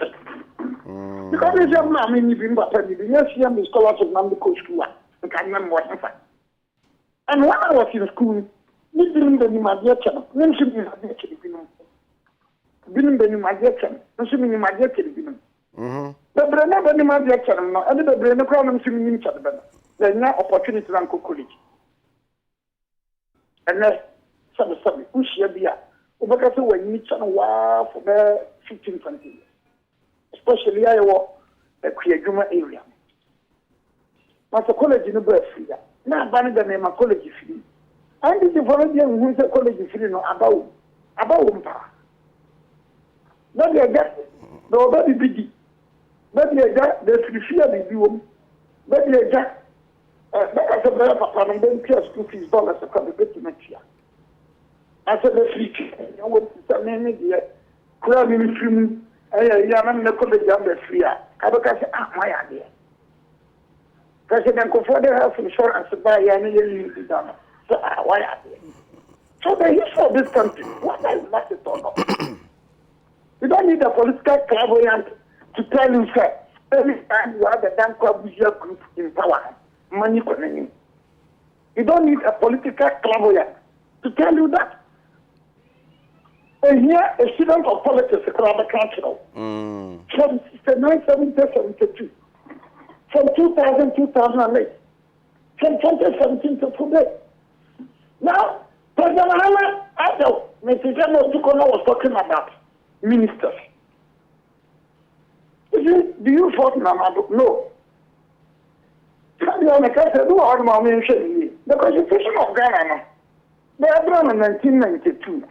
Because there's a man in the Bimbapa, yes, young scholarship number coach school. I can't remember what in fact. And when I was in school, we didn't do my dear channel. When she was a dear channel, didn't do my dear channel. And she mean my dear channel. The Brenner Benny Madia channel, and the Brenner Crown and Swimming channel. There's no opportunity to go college. And then, some who share beer. Because when you meet someone for 15, 20 years, especially I work a Kuyajuma area. Master college in the birth free. Now, banning the name of college free. And the volunteer who is a college free no about Umpa. Not the gas, no baby biggie. But the gas, the fear the view. But the gas, as a better papa, and then pay school fees dollars a couple of next year. I said the free, I want to name it here. Crab in film, I'm not college under free. I look at my idea. President Kofode health insurance by any year done. So why are they? So the history of this country, what I like it or not. You don't need a political clairvoyant to tell you that every time you have a damn Kwabuja group in power, money coming. You don't need a political clairvoyant to tell you that. And here, a student of politics is rather cultural. From 1972, from 2000, 2008, from 2017 to today. Now, President Muhammad, Mr. General Tukono was talking about ministers. Do you vote Namadu? No. The Constitution of Ghana, they are drawn in 1992.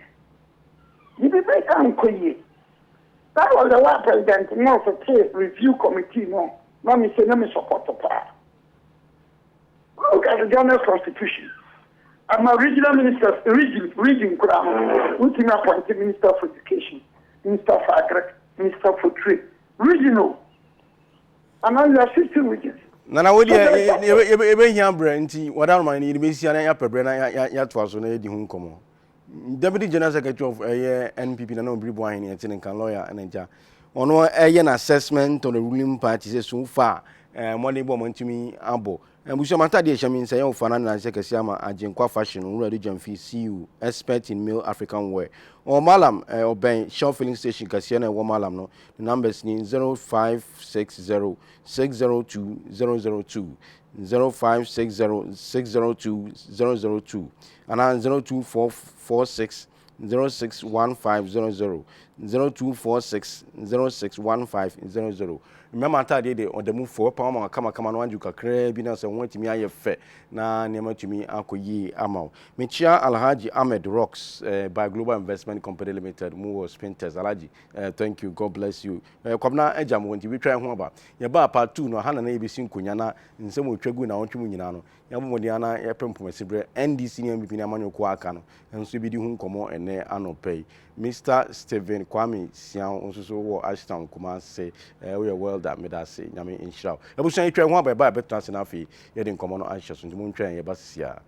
You be very uncoy. That was the one president, no, for case review committee, no. No, me say, no, me support the power. Look at the Ghana Constitution. I'm a regional minister, region crown, who's appointed Minister for Education, Minister for Agriculture, Minister for Trade, regional. And now you are 16 regions. Nana, what do you have, Brent? What are my needs? I have a brand I was on a home common. Deputy General Secretary of NPP, no Bribuan, and can lawyer and a on an assessment on the ruling party so far, money woman to me, Abo. And we shall matter the shaman say, oh, Fanana Sekasiama, Ajenkwa fashion, religion fee, CU, expert in male African wear. Or Malam, or Ben, Shaw filling station, Cassiana, or Malam, no. The numbers need 0560 602 002, 0560 602 002, and 0246 061500, 0246 061500. Remember that day on the move for Palma, come on, you can crave in us and want me a fair. Na near to me, Uncle Ye Amau. Michia Alhaji Ahmed Rocks by Global Investment Company Limited, Moore Spinters Alhaji. Thank you, God bless you. Kwabna Ejam, when you try home about your bar part 2, no Hana ABC Kunyana, in some way Traguna, Munano, Yamodiana, Epem Pomesibre, NDC and Bipinamano Quakano, and Subidi Hum Como and Ne Ano Pay. Mr. Stephen Kwame Sian also Ashton Kuman say, we are well that made us say, Yami in Shroud. I was saying, try one by better than Nafi, yet in common ashes, and the moon train, your bus here.